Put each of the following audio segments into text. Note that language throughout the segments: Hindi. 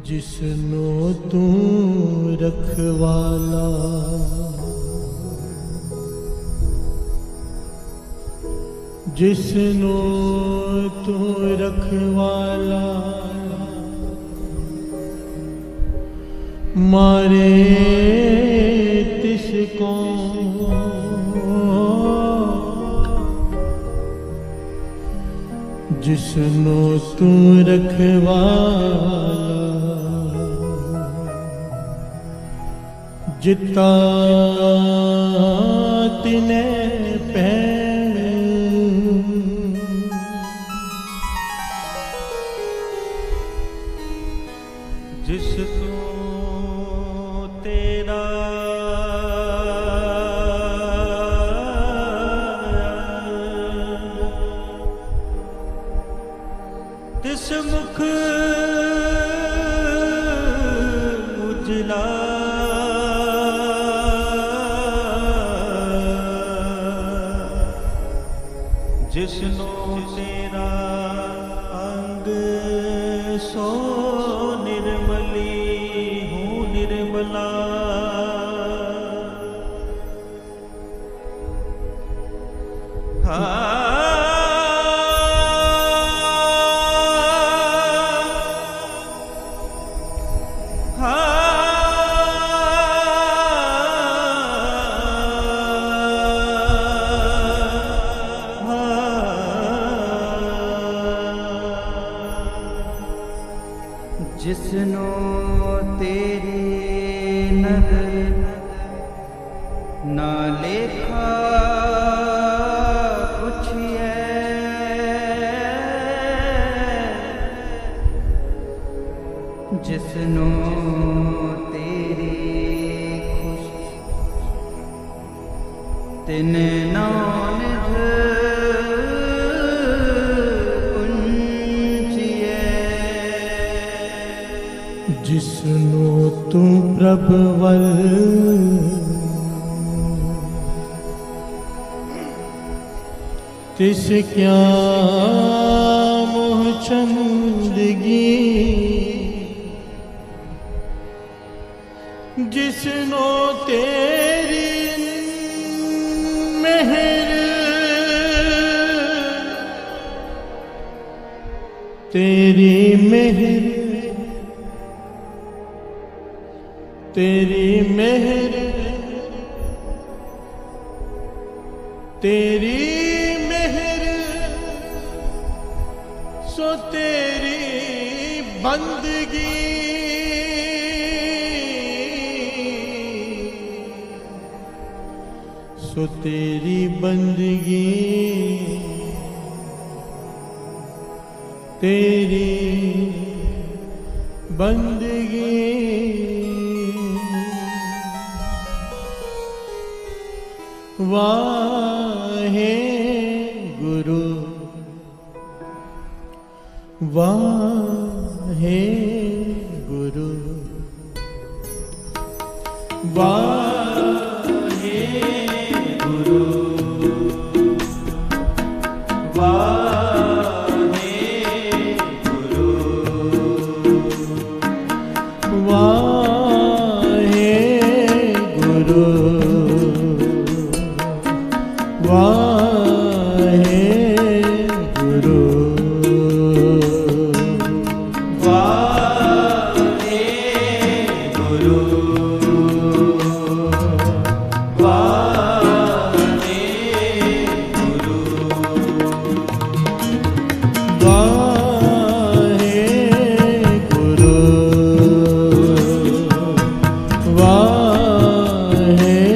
जिसनो तू रखवाला, जिसनो तू रखवाला, मारे तिसको जिसनो तू रखवाला, जिता तिने पैण, जिसको तेरा तिस मुख उजला, जिसनो तेरा अंग सो निर्मली हूँ निर्मला, जिसनो तेरी नजर ना लेखा पुछिए, जिसनो तेरी खुश तिन नानक जिसनो तू प्रभवर तिस क्या मोह चंदगी, जिसनो तेरी मेहर तेरी मेहर तेरी मेहर तेरी मेहर सो तेरी बंदगी, सो तेरी बंदगी, तेरी बंदगी। वाहे गुरु वाहे गुरु वाहे गुरु वाहे गुरु वाहे गुरु वाहे गुरु वाहे गुरु वाहे गुरु वाहे गुरु वाहे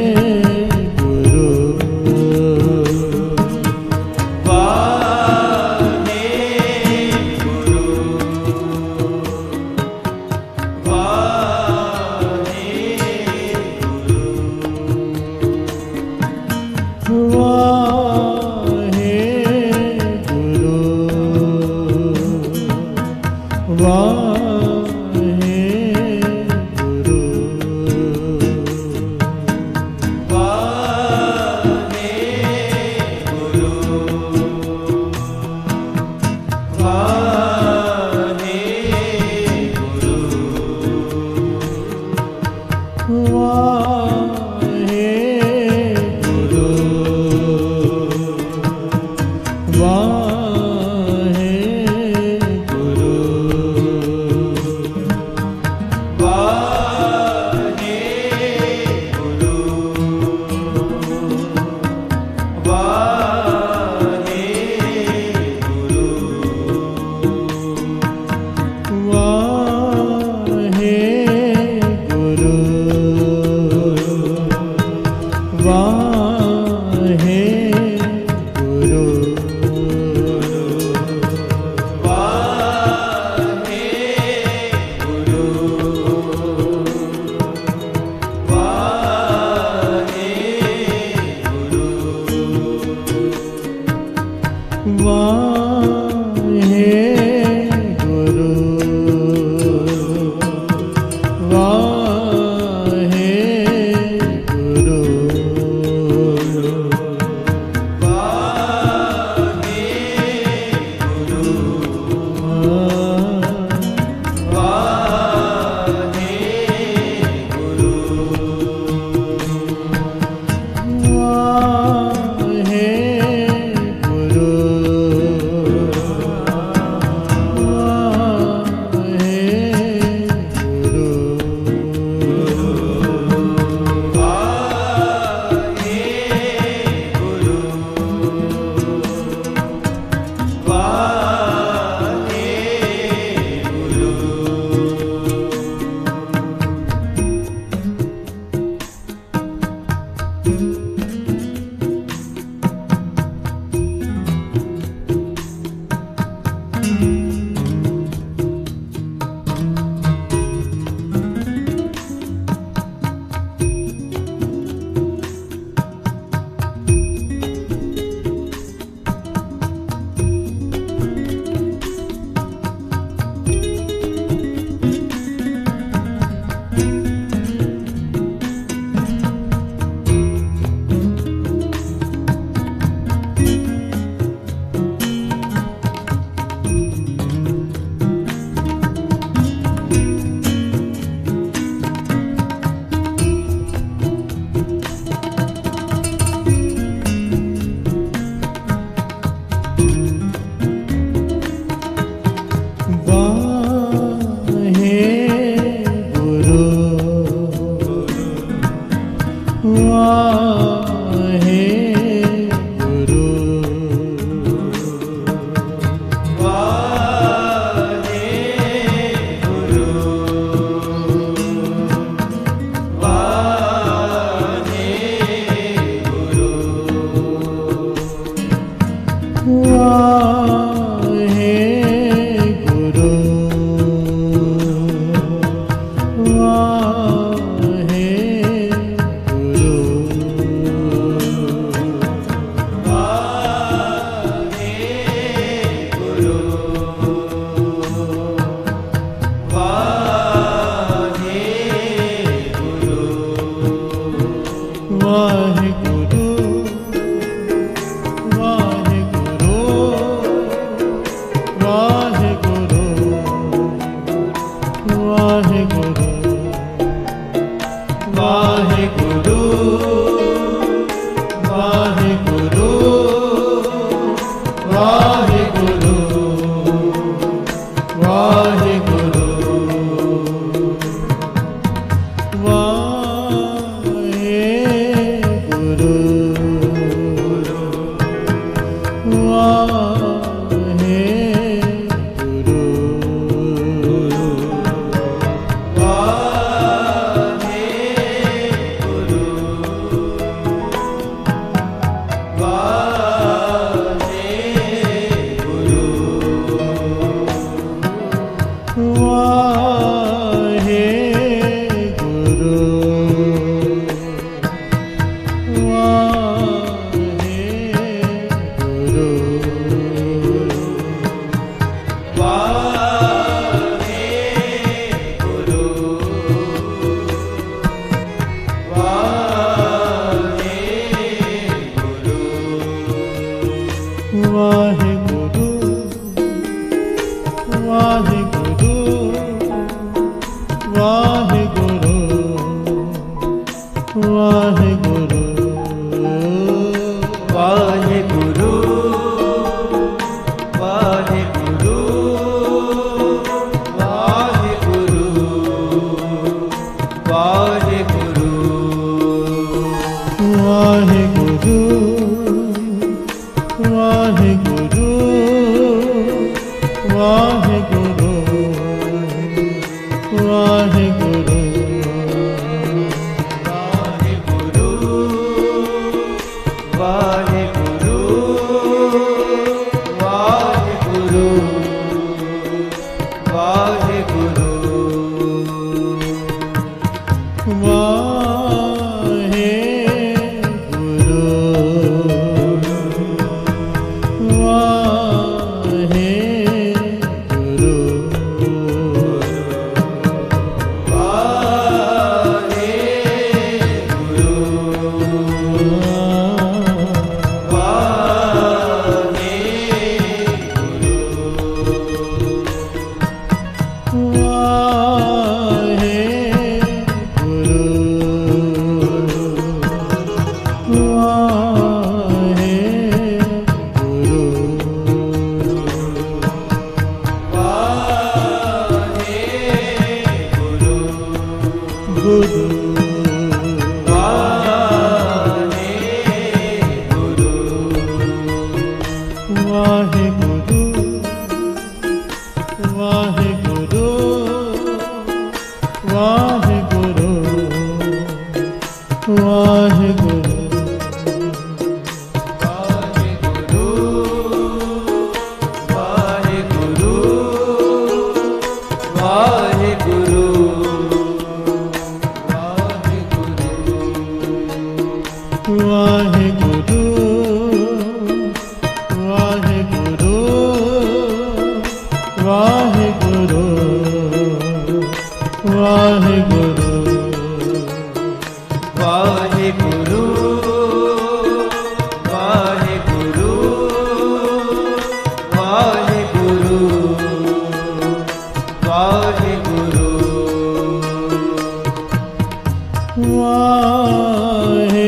वाहे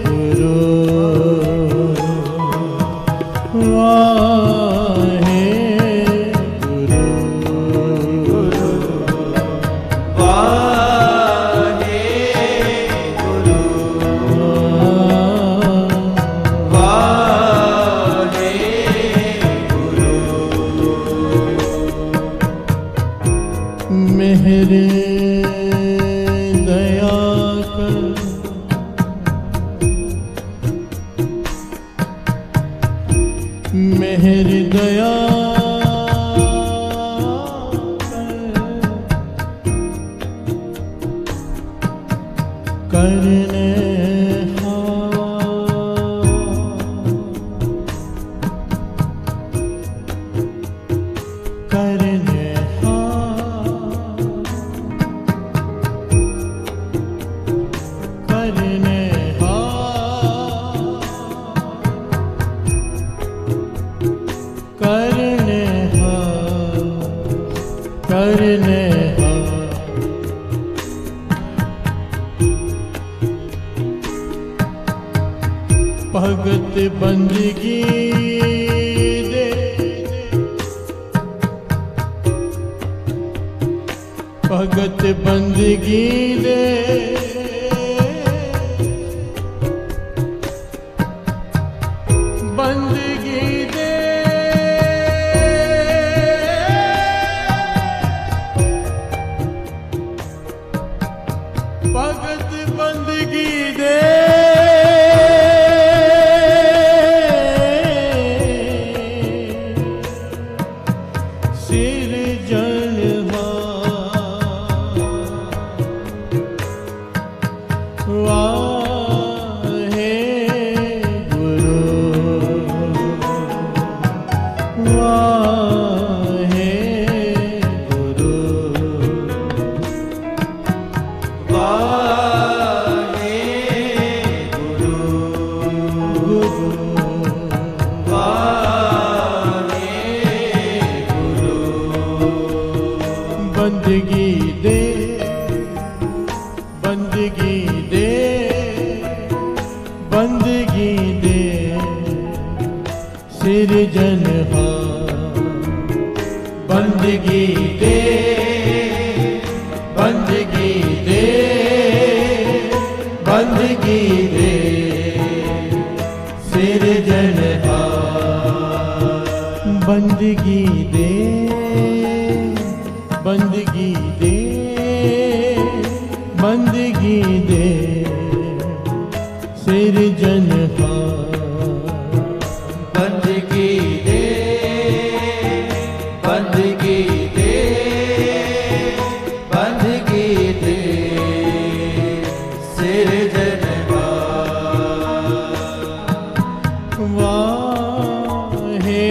गुरु मेहर दया करने करने भगत बंदगी दे भगत बंदगी दे बंदगी दे भगत बंदगी दे सिर जनवा वाहे गुरु वाहे गुरु वाहे गुरु वाहे गुरु बंदगी दे बंदगी दे बंदगी दे सिर जनहा बंदगी दे बंदगी दे बंदगी दे सिर जनहा बंदगी दे बंदगी दे बंदगी दे सिर जनहा बंदगी दे बंदगी दे बंदगी दे सिर जनवा वाहे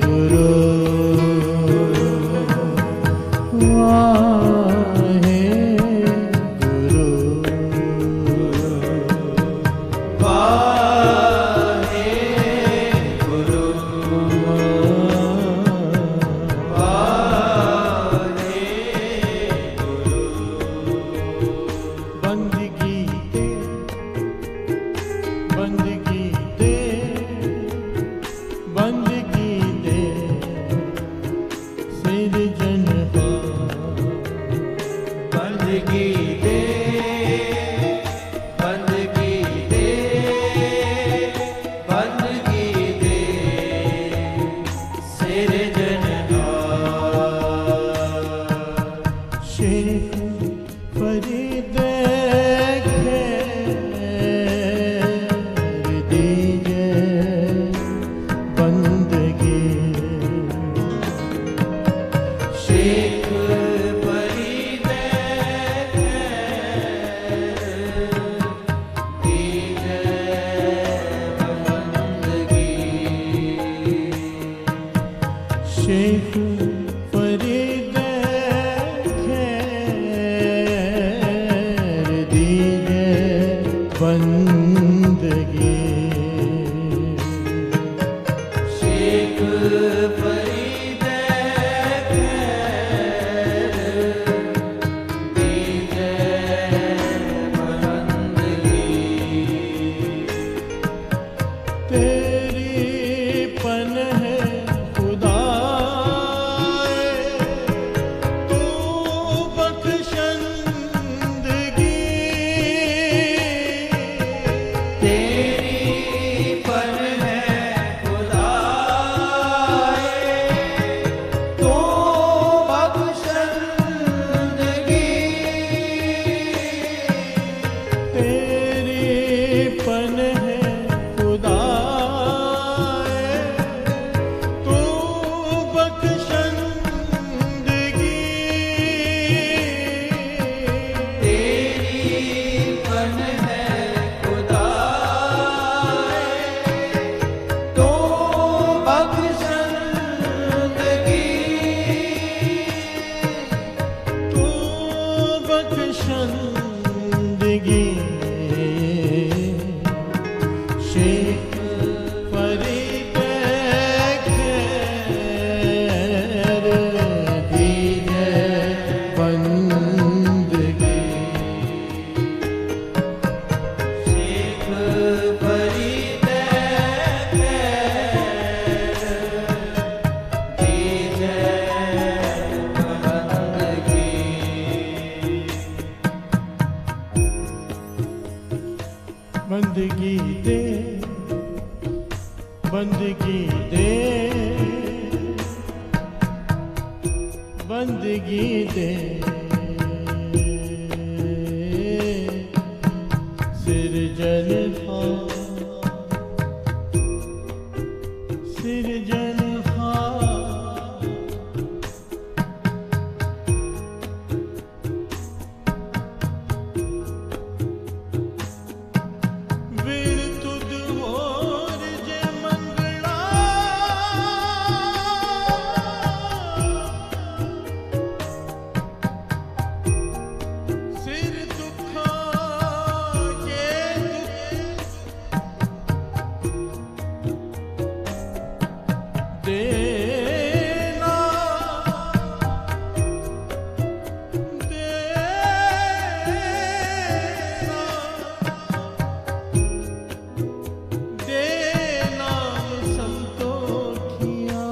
गुरु वाहे गुरु वाहे गुरु वाहे गुरु बंदगी दे बंदगी दे बंदगी दे सिर जनहा बंदगी दे बंदगी दे बंदगी दे सिर जनहा शेख फरीद खैर दीजे बंदगी शेख फरीद दीजे बंदगी शेख फरीद खैर दीजे बंदगी शेख फरीद दीजे बंदगी तेरी पनह खुदा तू बख्शंदगी तेरी पर है खुदा तो बख्शंदगी तेरी पनह खुदा बंदगी दे, बंदगी दे, बंदगी दे, सिरजनहार, सिरजनहार, विण तुद होर जे मंगला, सिर दुखा के दुख देना, देना, देना संतोखिया,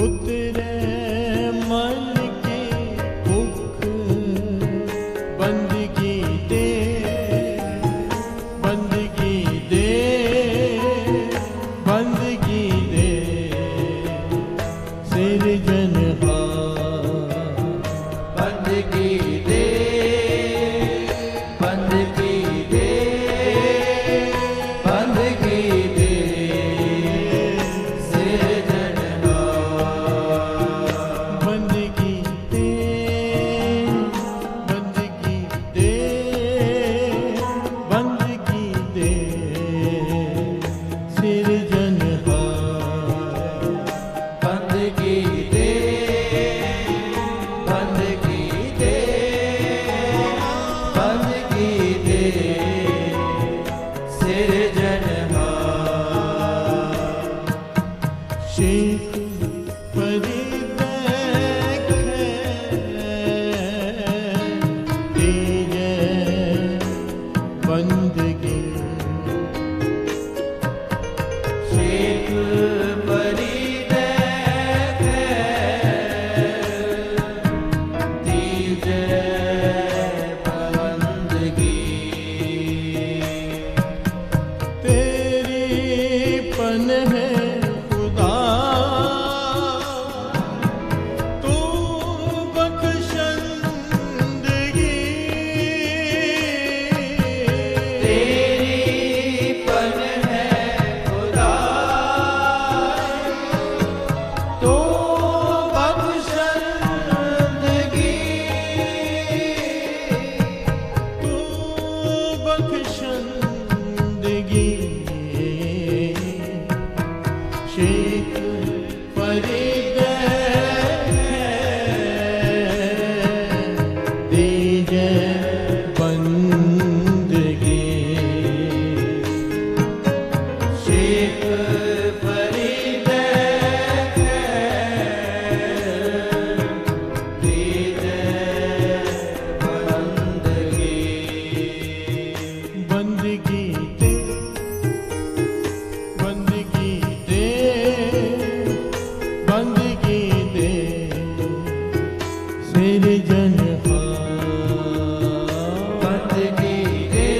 उतरे मन के भूख, बंदगी दे, बंदगी दे, बंदगी दे, सिरजनहार, बंदगी दे, बंदगी दे, बंदगी दे, सिरजनहार। बंदगी दे, बंदगी दे, बंदगी दे, सिरजनहार, बंदगी दे, बंदगी दे, बंदगी दे, सिरजनहार। शेख फरीद तेरे बंदगी, शेख फरीद दीजे बंदगी, तेरी पन है खुदा, तू बख्शंदगी, तेरी पन है खुदा, तो बख्शंदगी, तू बख्शंदगी, शेख फरीद दीजे बंदगी, शेख फरीद दीजे बंदगी, बंदगी दे, बंदगी दे, बंदगी दे, सिरजनहार, बंदगी दे,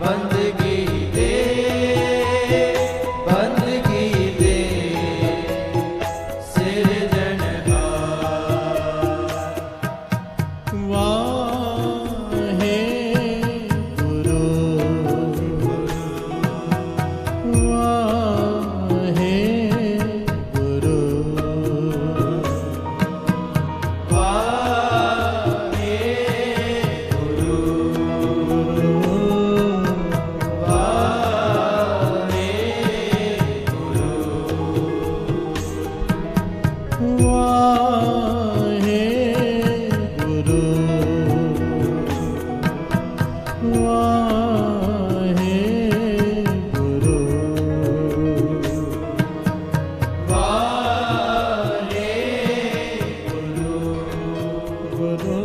बंदगी दे, बंदगी दे, सिरजनहार। वाहे गुरु, वाहे गुरु, वाहे गुरु, वाहे गुरु, वाहे गुरु, वाहे गुरु, वाहे गुरु, गुरु,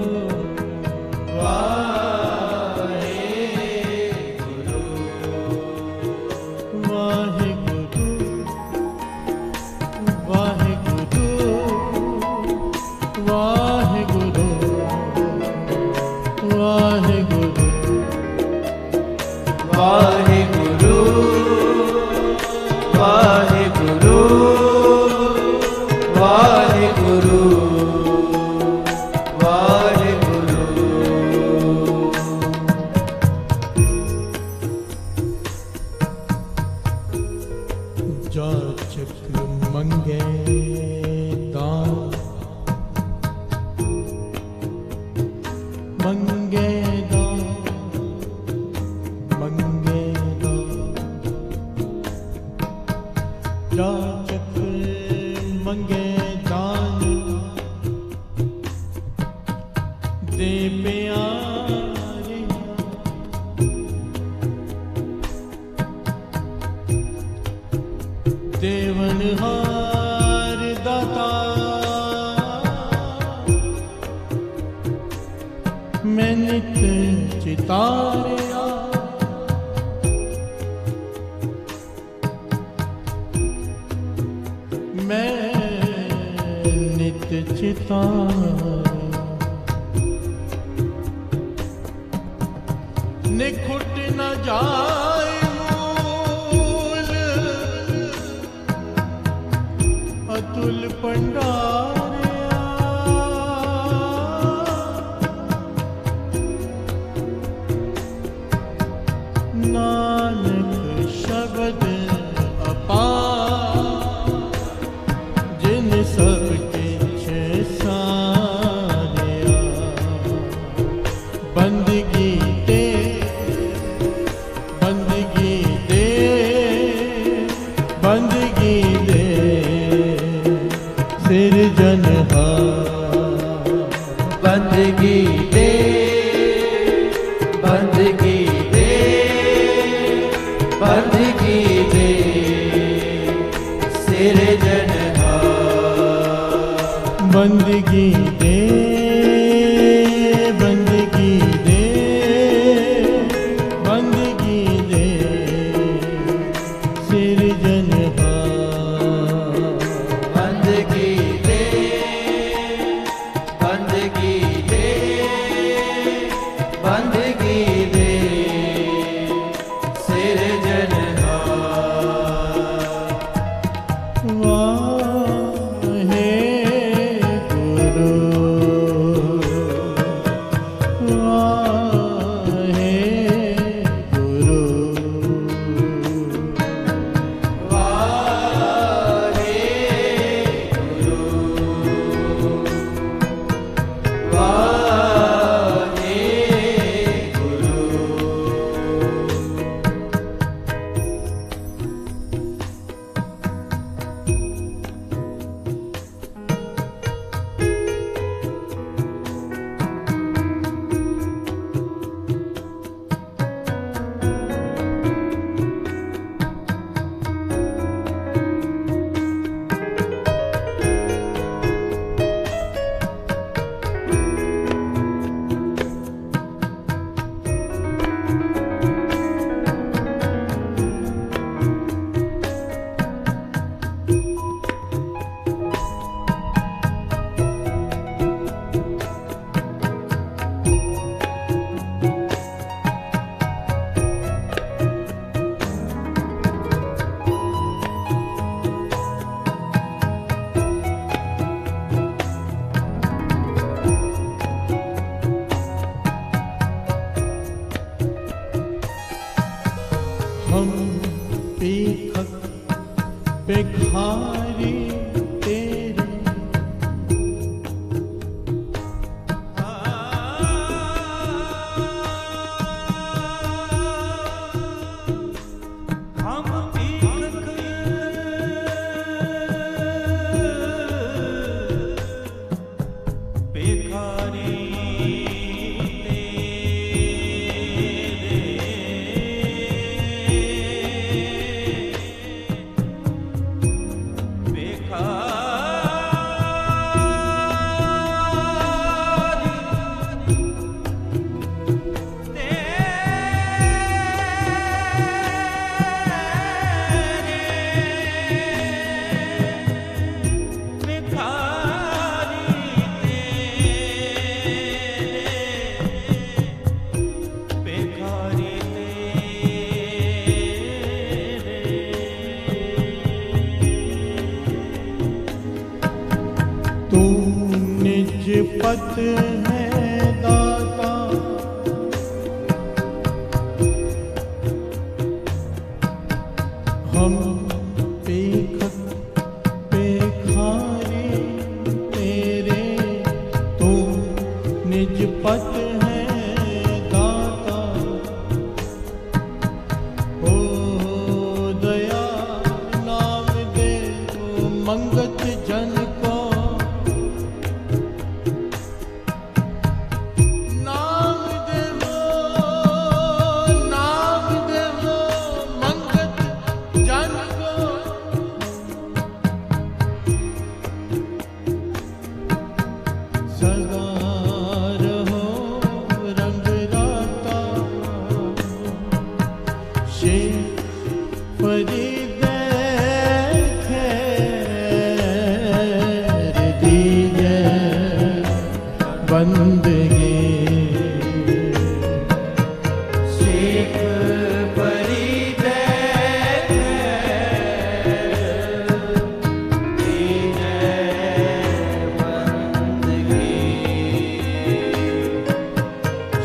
वाहे गुरु, वाहे गुरु, वाहे गुरु, वाहे गुरु, मंगेदा मंगेदा जाचक मंगेदान दे प्यारे देवनहार दाता मैं नित चितारिया मैं नित चितारिया निखुट न जाए मूल अतुल पंडारिया नानक शब्द अपार जिन सब किछ सारिया बंदगी दे बंदगी दे बंदगी दे सिरजनहार बंदगी दे बंदगी दे बंदगी दे सिरजनहार बंदगी दे बंदगी दे बंदगी दे सिरजनहार बंदगी दे बंदगी दे बंदगी दे सिरजनहार वाहे गुरु वाहे गुरु वाहे गुरु वाहे गुरु हम पेखक पेखारी तेरे हम पीखक पेखारी तू निज पत है दाता हम पेखक पेखारी तेरे तू निज पत है बंदगी शेख फरीद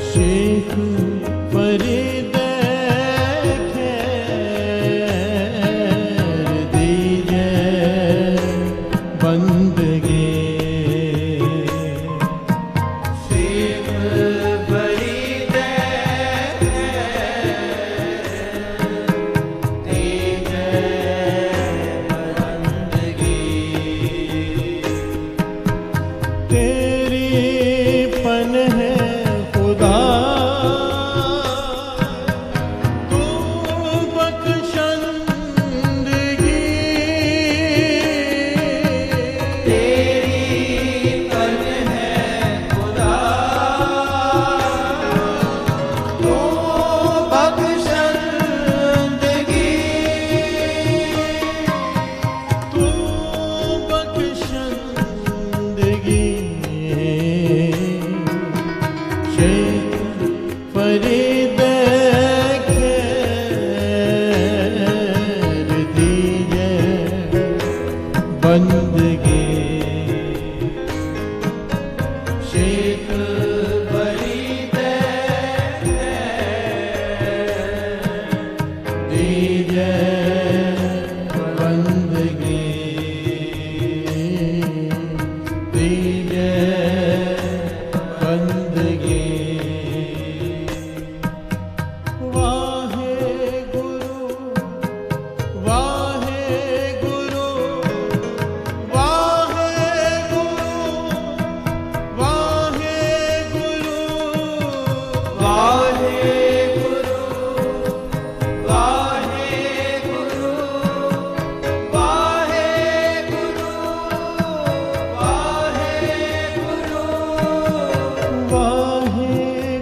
शेख फरीद खैर दीजिए बंदगी शेख फरीद तेरी पन है खुदा तू बख्शंदगी तेरी पन है खुदा तो बख्शंदगी तू बख्शंदगी शेख फरीद खैर दीजिए बंदगी शेख फरीद दीजिए बंदगी दीजिए बंदगी वाहे गुरु वाहे गुरु वाहे गुरु वाहे गुरु वाहे गुरु वाहे गुरु वाहे गुरु वाहे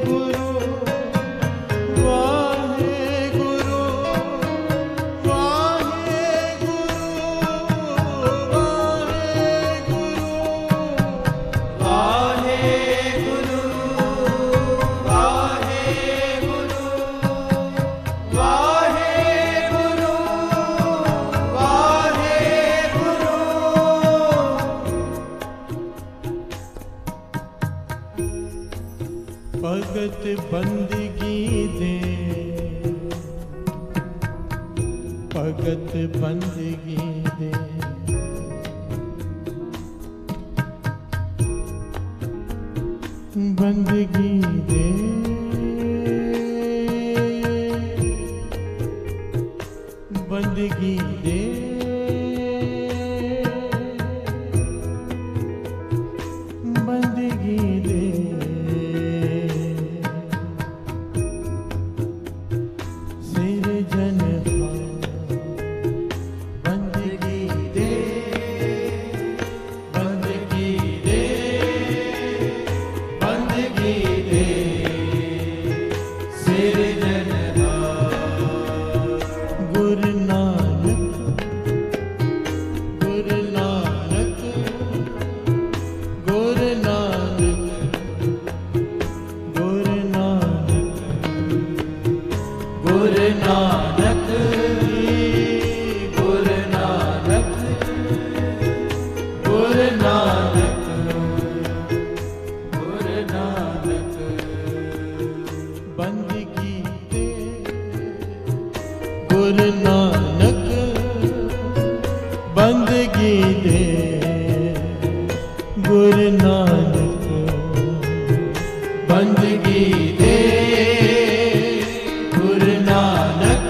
गुरु वाहे गुरु वाहे गुरु वाहे गुरु वाहे गुरु वाहे गुरु वाहे गुरु भगत बंदगी दे भगत बंदगी दे बंदगी दे बंदगी दे बंदगी दे सिर जनहा बंदगी दे बंदगी दे बंदगी दे सिर जनहा गुरु नानक गुरु नानक गुरु नानक गुरु नानक गुरु नानक गुरु नानक गुरु नानक गुरु नानक बंदगी दे गुरु नानक बंदगी दे गुरु नानक बंदगी दे गुरु नानक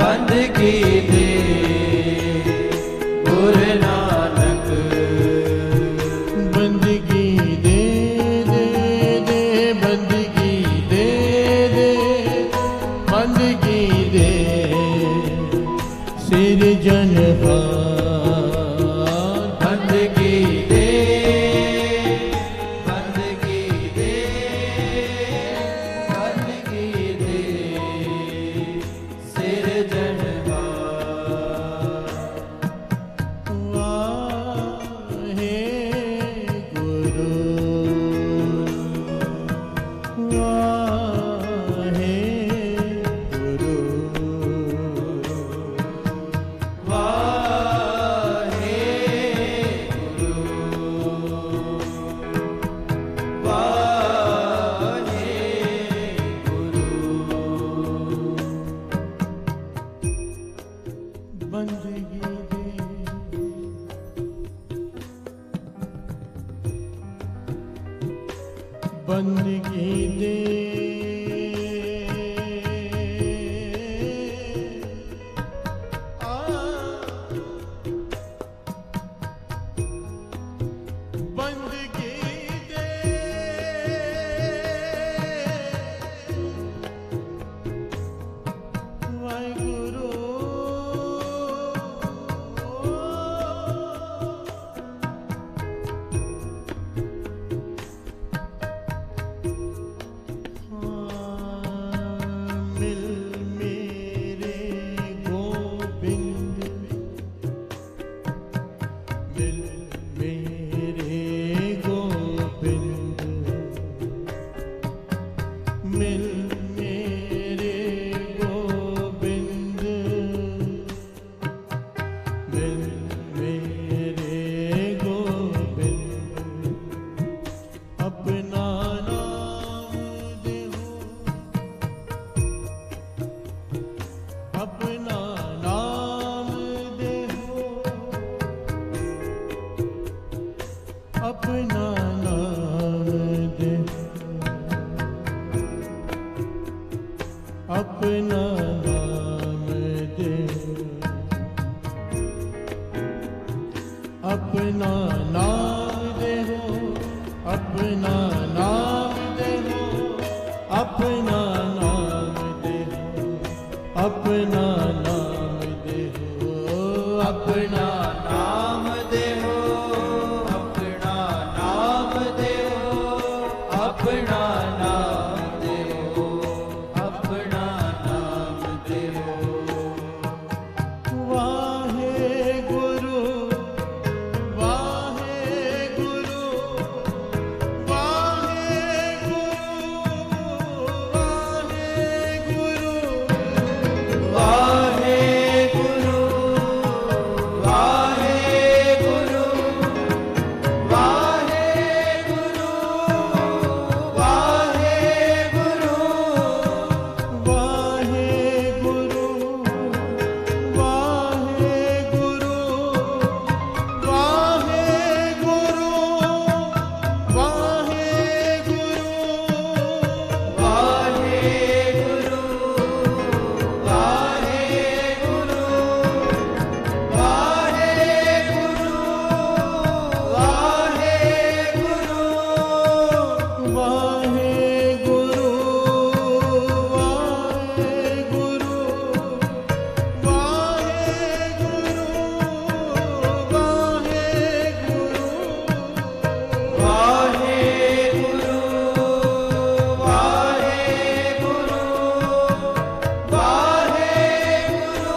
बंदगी दे गुरु नानक बंदगी दे बंदगी दे बंदगी दे सिर जनहा बंदगी दे बंदगी दे बंदगी दे बंदगी दे वाहिगुरु मिल मेरे गोविंद मिल मेरे गोविंद मिल मेरे गोविंद मिल मेरे गोविंद अपना नाम देहो अपना नाम देहो अपना नाम देहो अपना नाम देहो अपना नाम देहो अपना नाम देहो अपना नाम देहो अपना नाम देहो अपना नाम देहो अपना नाम देहो अपना नाम देहो अपना नाम देहो वाहे गुरु वाहे गुरु वाहे गुरु वाहे गुरु वाहे गुरु वाहे गुरु वाहे गुरु वाहे गुरु वाहे गुरु वाहे गुरु वाहे गुरु वाहे गुरु वाहे गुरु वाहे गुरु वाहे गुरु वाहे गुरु वाहे गुरु वाहे गुरु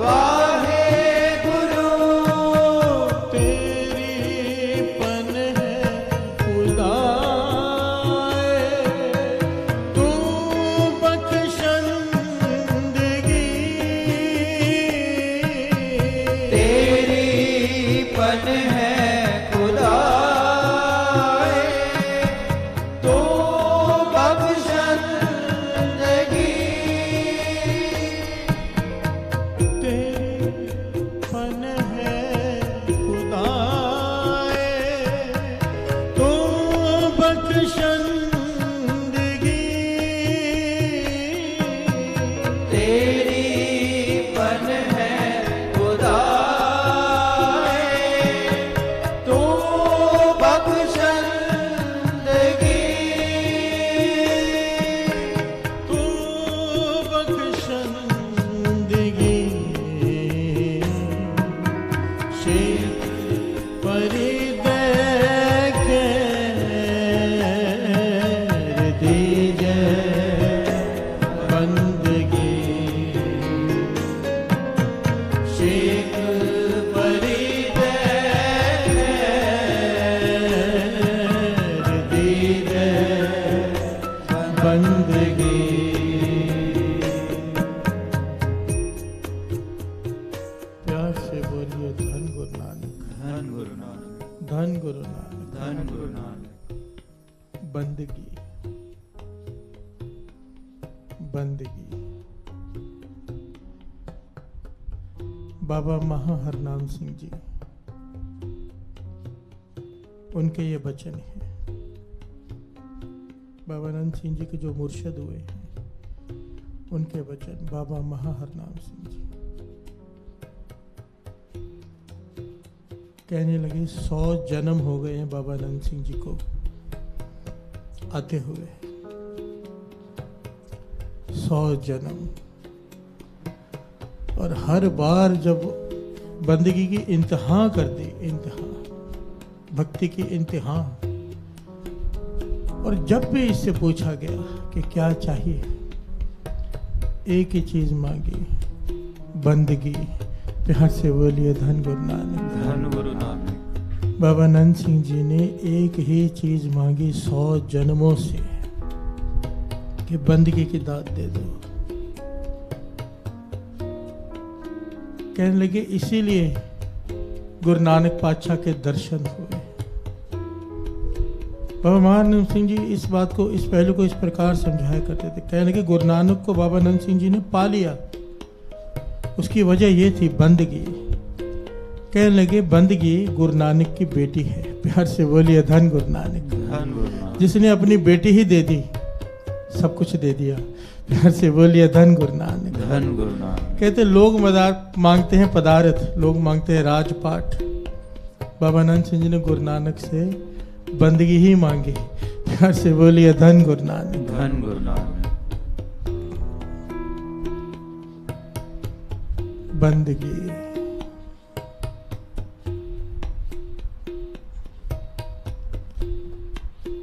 वाहे गुरु तेरी पन है खुदाए तू बख्शंदगी तेरी पन है खुदाए तो बख्शंदगी तेरी पन है खुदाए तू बख्शंदगी तेरी पन है खुदाए तो बख्शंदगी तू बख्शंदगी शेख फरीद खैर दीजे बंदगी शेख फरीद खैर दीजे बंदगी प्यार से बोलिए धन गुरु नानक धन गुरु नानक धन गुरु नानक धन गुरु नानक बंदगी बंदगी बाबा महा हरनाम सिंह जी, उनके ये वचन है। बाबा नंद सिंह जी के जो मुर्शद हुए हैं, उनके वचन बाबा महाहरनाम सिंह जी कहने लगे 100 जन्म हो गए हैं बाबा नंद सिंह जी को आते हुए, 100 जन्म। और हर बार जब बंदगी की इंतहा कर दी, इंतहा, भक्ति की इंतहा, और जब भी इससे पूछा गया कि क्या चाहिए, एक ही चीज मांगी, बंदगी। प्यार से बोलिए धन गुरु नानक, धन गुरु नानक। बाबा नंद सिंह जी ने एक ही चीज मांगी 100 जन्मों से कि बंदगी की दात दे दो। कहने लगे इसीलिए गुरु नानक पातशाह के दर्शन हुए। बाबा महानंद सिंह जी इस बात को, इस पहलू को इस प्रकार समझाया करते थे। कहने लगे गुरु नानक को बाबा नंद सिंह जी ने पा लिया, उसकी वजह ये थी बंदगी। कहने लगे बंदगी गुरु नानक की बेटी है। प्यार से बोलिए धन गुरु नानक, धन गुरु नानक। जिसने अपनी बेटी ही दे दी, सब कुछ दे दिया। प्यार से बोलिए धन गुरु नानक, धन गुरु नानक। कहते लोग मांगते हैं पदार्थ, लोग मांगते हैं राजपाट। बाबा नंद सिंह जी ने गुरु नानक से बंदगी ही मांगी। प्यार से बोलिए धन गुरु नानक, धन गुरु नानक। बंदगी।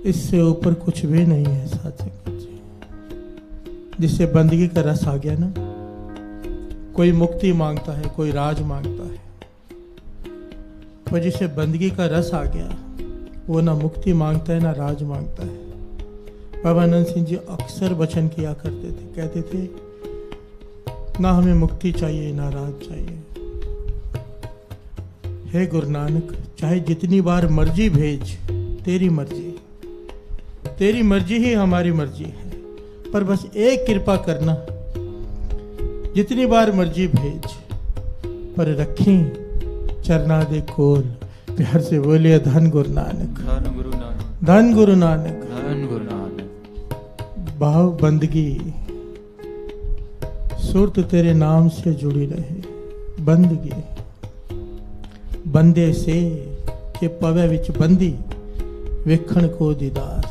इससे ऊपर कुछ भी नहीं है साथ संगत जी। जिससे बंदगी का रस आ गया ना, कोई मुक्ति मांगता है, कोई राज मांगता है, पर जिसे बंदगी का रस आ गया वो ना मुक्ति मांगता है ना राज मांगता है। बाबा नंद सिंह जी अक्सर वचन किया करते थे, कहते थे ना हमें मुक्ति चाहिए ना राज चाहिए। हे गुरु नानक, चाहे जितनी बार मर्जी भेज, तेरी मर्जी, तेरी मर्जी ही हमारी मर्जी है, पर बस एक कृपा करना, जितनी बार मर्जी भेज, पर रखें चरना दे कोल। प्यार से बोलिए धन गुरु नानक, धन गुरु नानक। धन गुरु नानक। धन गुरु नानक। भाव बंदगी, सुरत तेरे नाम से जुड़ी रहे। बंदगी बंदे से के पवे विच बंदी, वेखण को दीदार।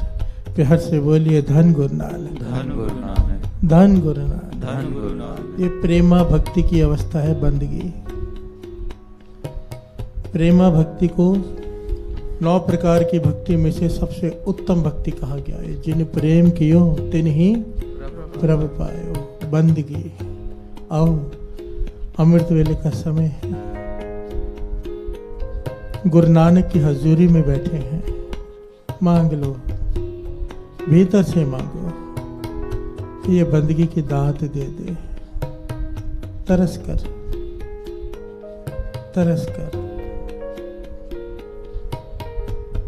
प्यार से बोलिए धन गुरु नानक, धन गुरु नानक। धन गुरु नानक। धन गुरु नानक। ये प्रेमा भक्ति की अवस्था है बंदगी। प्रेमा भक्ति को 9 प्रकार की भक्ति में से सबसे उत्तम भक्ति कहा गया है। जिन प्रेम कियो तिन ही प्रभ पायो। बंदगी। आओ, अमृत वेले का समय है, गुरु नानक की हजूरी में बैठे हैं। मांग लो, भीतर से मांगो कि ये बंदगी की दात दे दे। तरस कर, तरस कर,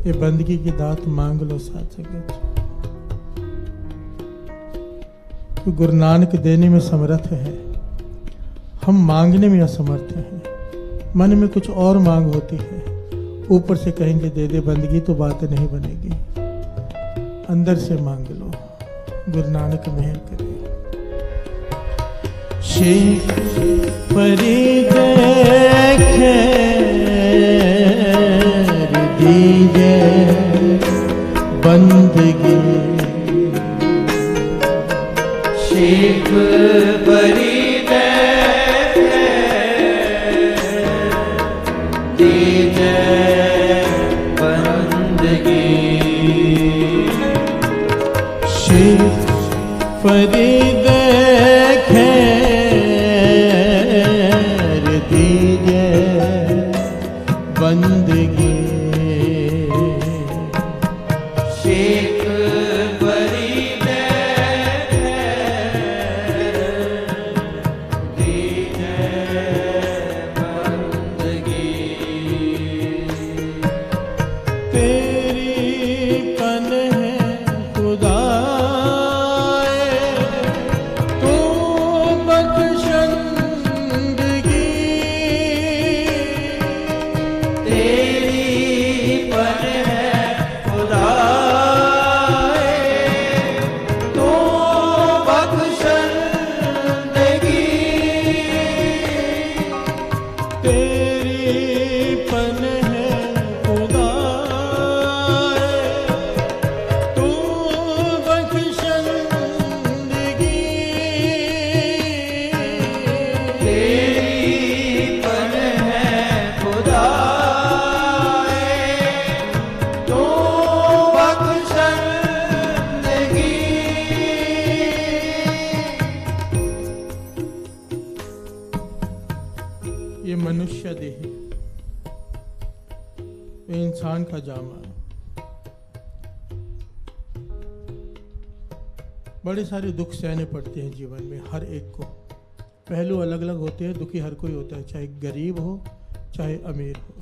ये बंदगी की दात मांग लो साथ संगत। तो गुरु नानक देने में समर्थ है, हम मांगने में असमर्थ हैं। मन में कुछ और मांग होती है, ऊपर से कहेंगे दे दे बंदगी, तो बात नहीं बनेगी। अंदर से मांग लो, गुरु नानक मेहर करे। शेख परी देखे दीजे बंदगी। शेख परी देखे दीजे बंदगी। शेख परी देखे दीजे बंदगी। शेख परी देखे दीजे बंदगी। तेरी पन है खुदाए, तू बख्शंदगी। तेरी पन है खुदा का जामा। बड़े सारे दुख सहने पड़ते हैं जीवन में हर एक को। पहलू अलग अलग होते हैं, दुखी हर कोई होता है, चाहे गरीब हो चाहे अमीर हो।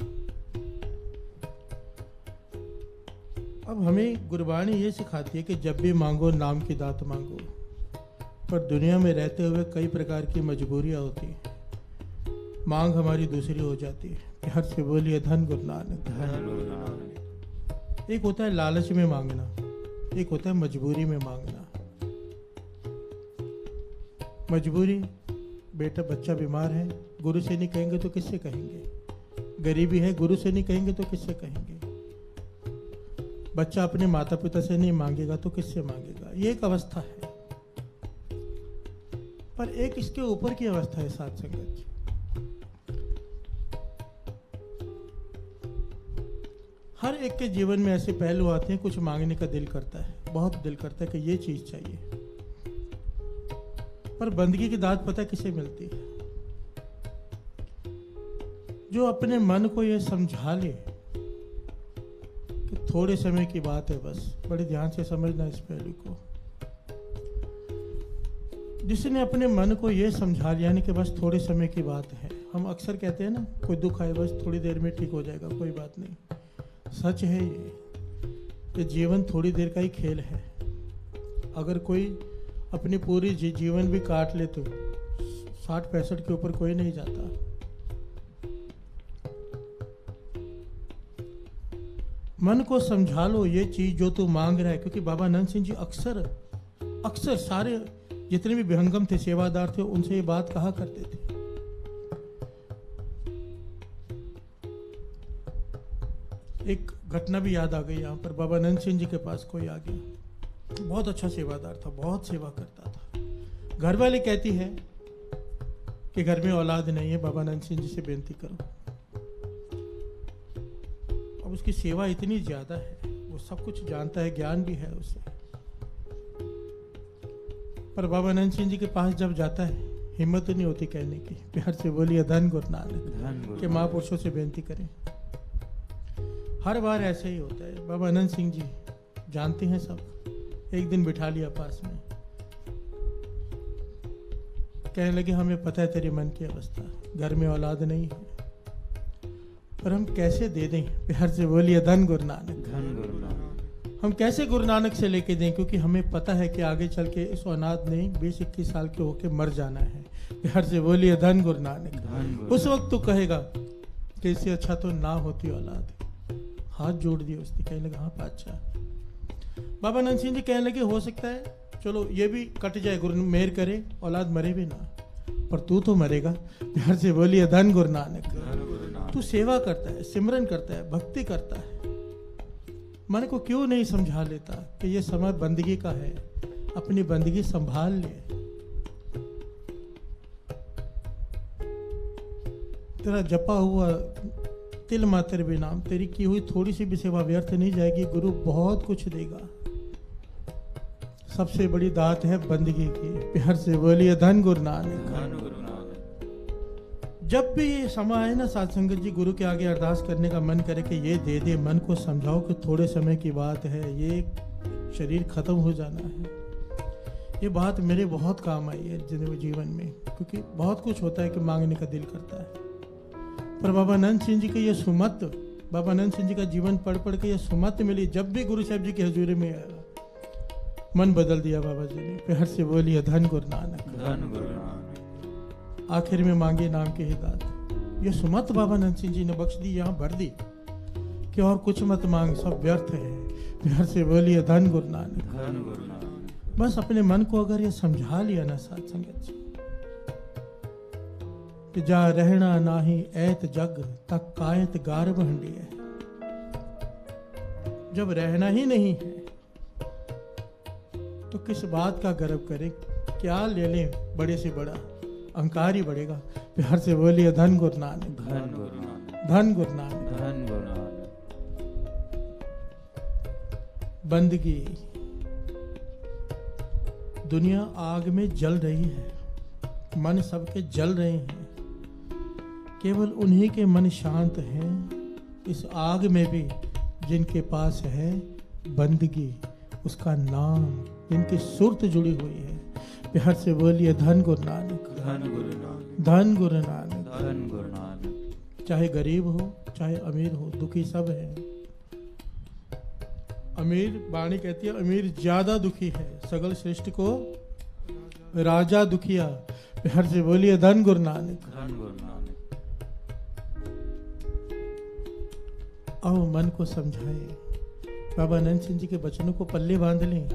अब हमें गुरबाणी ये सिखाती है कि जब भी मांगो नाम की दात मांगो। पर दुनिया में रहते हुए कई प्रकार की मजबूरियां होती हैं, मांग हमारी दूसरी हो जाती है। प्यार से बोलिए धन गुरु नानक, धन गुरु नानक। एक होता है लालच में मांगना, एक होता है मजबूरी में मांगना। मजबूरी, बेटा बच्चा बीमार है, गुरु से नहीं कहेंगे तो किससे कहेंगे। गरीबी है, गुरु से नहीं कहेंगे तो किससे कहेंगे। बच्चा अपने माता पिता से नहीं मांगेगा तो किससे मांगेगा। ये एक अवस्था है। पर एक इसके ऊपर की अवस्था है साथ संगत जी। हर एक के जीवन में ऐसे पहलू आते हैं, कुछ मांगने का दिल करता है, बहुत दिल करता है कि ये चीज चाहिए। पर बंदगी की दात पता किसे मिलती है? जो अपने मन को ये समझा ले कि थोड़े समय की बात है, बस बड़े ध्यान से समझना इस पहलू को। जिसने अपने मन को ये समझा लिया नहीं कि बस थोड़े समय की बात है। हम अक्सर कहते हैं ना, कोई दुख आए बस थोड़ी देर में ठीक हो जाएगा, कोई बात नहीं। सच है ये जीवन थोड़ी देर का ही खेल है। अगर कोई अपनी पूरी जीवन भी काट ले तो 60-65 के ऊपर कोई नहीं जाता। मन को समझा लो ये चीज जो तू मांग रहा है। क्योंकि बाबा नंद सिंह जी अक्सर सारे जितने भी विहंगम थे, सेवादार थे, उनसे ये बात कहा करते थे। एक घटना भी याद आ गई यहाँ पर। बाबा नंद सिंह जी के पास कोई आ गया, बहुत अच्छा सेवादार था, बहुत सेवा करता था। घर वाले कहती है कि घर में औलाद नहीं है, बाबा नंद सिंह जी से बेनती करो। अब उसकी सेवा इतनी ज्यादा है, वो सब कुछ जानता है, ज्ञान भी है उसे। पर बाबा नंद सिंह जी के पास जब जाता है, हिम्मत नहीं होती कहने की। प्यार से बोलिए धन गुरु नानक के महापुरुषों से बेनती करें। हर बार ऐसे ही होता है। बाबा नंद सिंह जी जानते हैं सब। एक दिन बिठा लिया पास में, कहने लगे हमें पता है तेरे मन की अवस्था, घर में औलाद नहीं है, पर हम कैसे दे दें। प्यार से बोलिए धन गुरु नानक, धन गुरु नानक। हम कैसे गुरु नानक से लेके दें, क्योंकि हमें पता है कि आगे चल के इस औलाद ने 20-21 साल के होके मर जाना है। प्यार से बोलिए धन गुरु नानक। उस वक्त तो कहेगा कि इससे अच्छा तो ना होती औलाद। हाथ जोड़ दिए उसने, कहने लगा हाँ बादशाह। बाबा नंद सिंह जी कहने लगे हो सकता है चलो ये भी कट जाए, गुरु मेहर करे औलाद मरे भी ना, पर तू तो मरेगा। प्यार से बोलिए धन गुरु नानक। तू सेवा करता है, सिमरन करता है, भक्ति करता है, मन को क्यों नहीं समझा लेता कि ये समय बंदगी का है, अपनी बंदगी संभाल ले। तेरा जपा हुआ तिल मात्र भी नाम, तेरी की हुई थोड़ी सी भी सेवा व्यर्थ नहीं जाएगी। गुरु बहुत कुछ देगा। सबसे बड़ी दात है बंदगी की। प्यार से बोलिए धन गुरु नानक। जब भी ये समय आए ना साथ संगत जी, गुरु के आगे अरदास करने का मन करे कि ये दे दे, मन को समझाओ कि थोड़े समय की बात है, ये शरीर खत्म हो जाना है। ये बात मेरे बहुत काम आई है जीवन में, क्योंकि बहुत कुछ होता है कि मांगने का दिल करता है। पर बाबा नंद सिंह जी के ये सुमत, बाबा नंद सिंह जी का जीवन पढ़ के ये सुमत मिली। जब भी गुरु साहब जी की हजूरी में आया, मन बदल दिया बाबा जी ने। प्यार से बोलिए धन गुरु नानक, धन गुरु नानक। आखिर में मांगे नाम की हिदायत। ये सुमत बाबा नंद सिंह जी ने बख्श दी, यहाँ भर दी कि और कुछ मत मांग, सब व्यर्थ है। प्यार से बोलिए धन गुरु नानक, धन गुरु नानक। बस अपने मन को अगर ये समझा लिया ना साथ संगत जी कि जा रहना नाही ऐत जग तक कायत गार्ब हंडिय। जब रहना ही नहीं है तो किस बात का गर्व करें, क्या ले लें, बड़े से बड़ा अहंकार ही बढ़ेगा। प्यार से बोलिए धन गुरु नानक, धन गुरु नानक, धन गुरु नानक, धन गुरु नानक। बंदगी, दुनिया आग में जल रही है, मन सबके जल रहे हैं, केवल उन्हीं के मन शांत हैं। इस आग में भी जिनके पास है बंदगी, उसका नाम, जिनकी सुरत जुड़ी हुई है, प्यार से बोलिए धन गुरु नानक, धन गुरु नानक, धन गुरु नानक। धन गुरु नानक। चाहे गरीब हो चाहे अमीर हो, दुखी सब है। अमीर, वाणी कहती है अमीर ज्यादा दुखी है, सगल सृष्टि को राजा दुखिया। प्यार से बोलिए धन गुरु नानक, धन गुरु नानक। आओ मन को समझाए, बाबा आनंद सिंह जी के वचनों को पल्ले बांध लें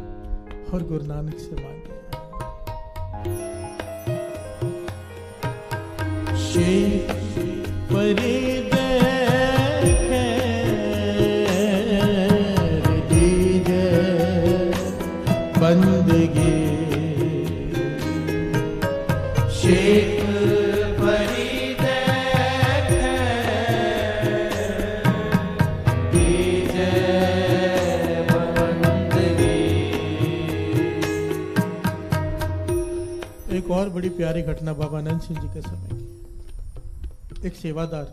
और गुरु नानक से मांगे। शेख परी देखे दीजे बंदगी, शेख परी देखे दीजे बंदगी। एक और बड़ी प्यारी घटना बाबा आनंद सिंह जी के समय की। एक सेवादार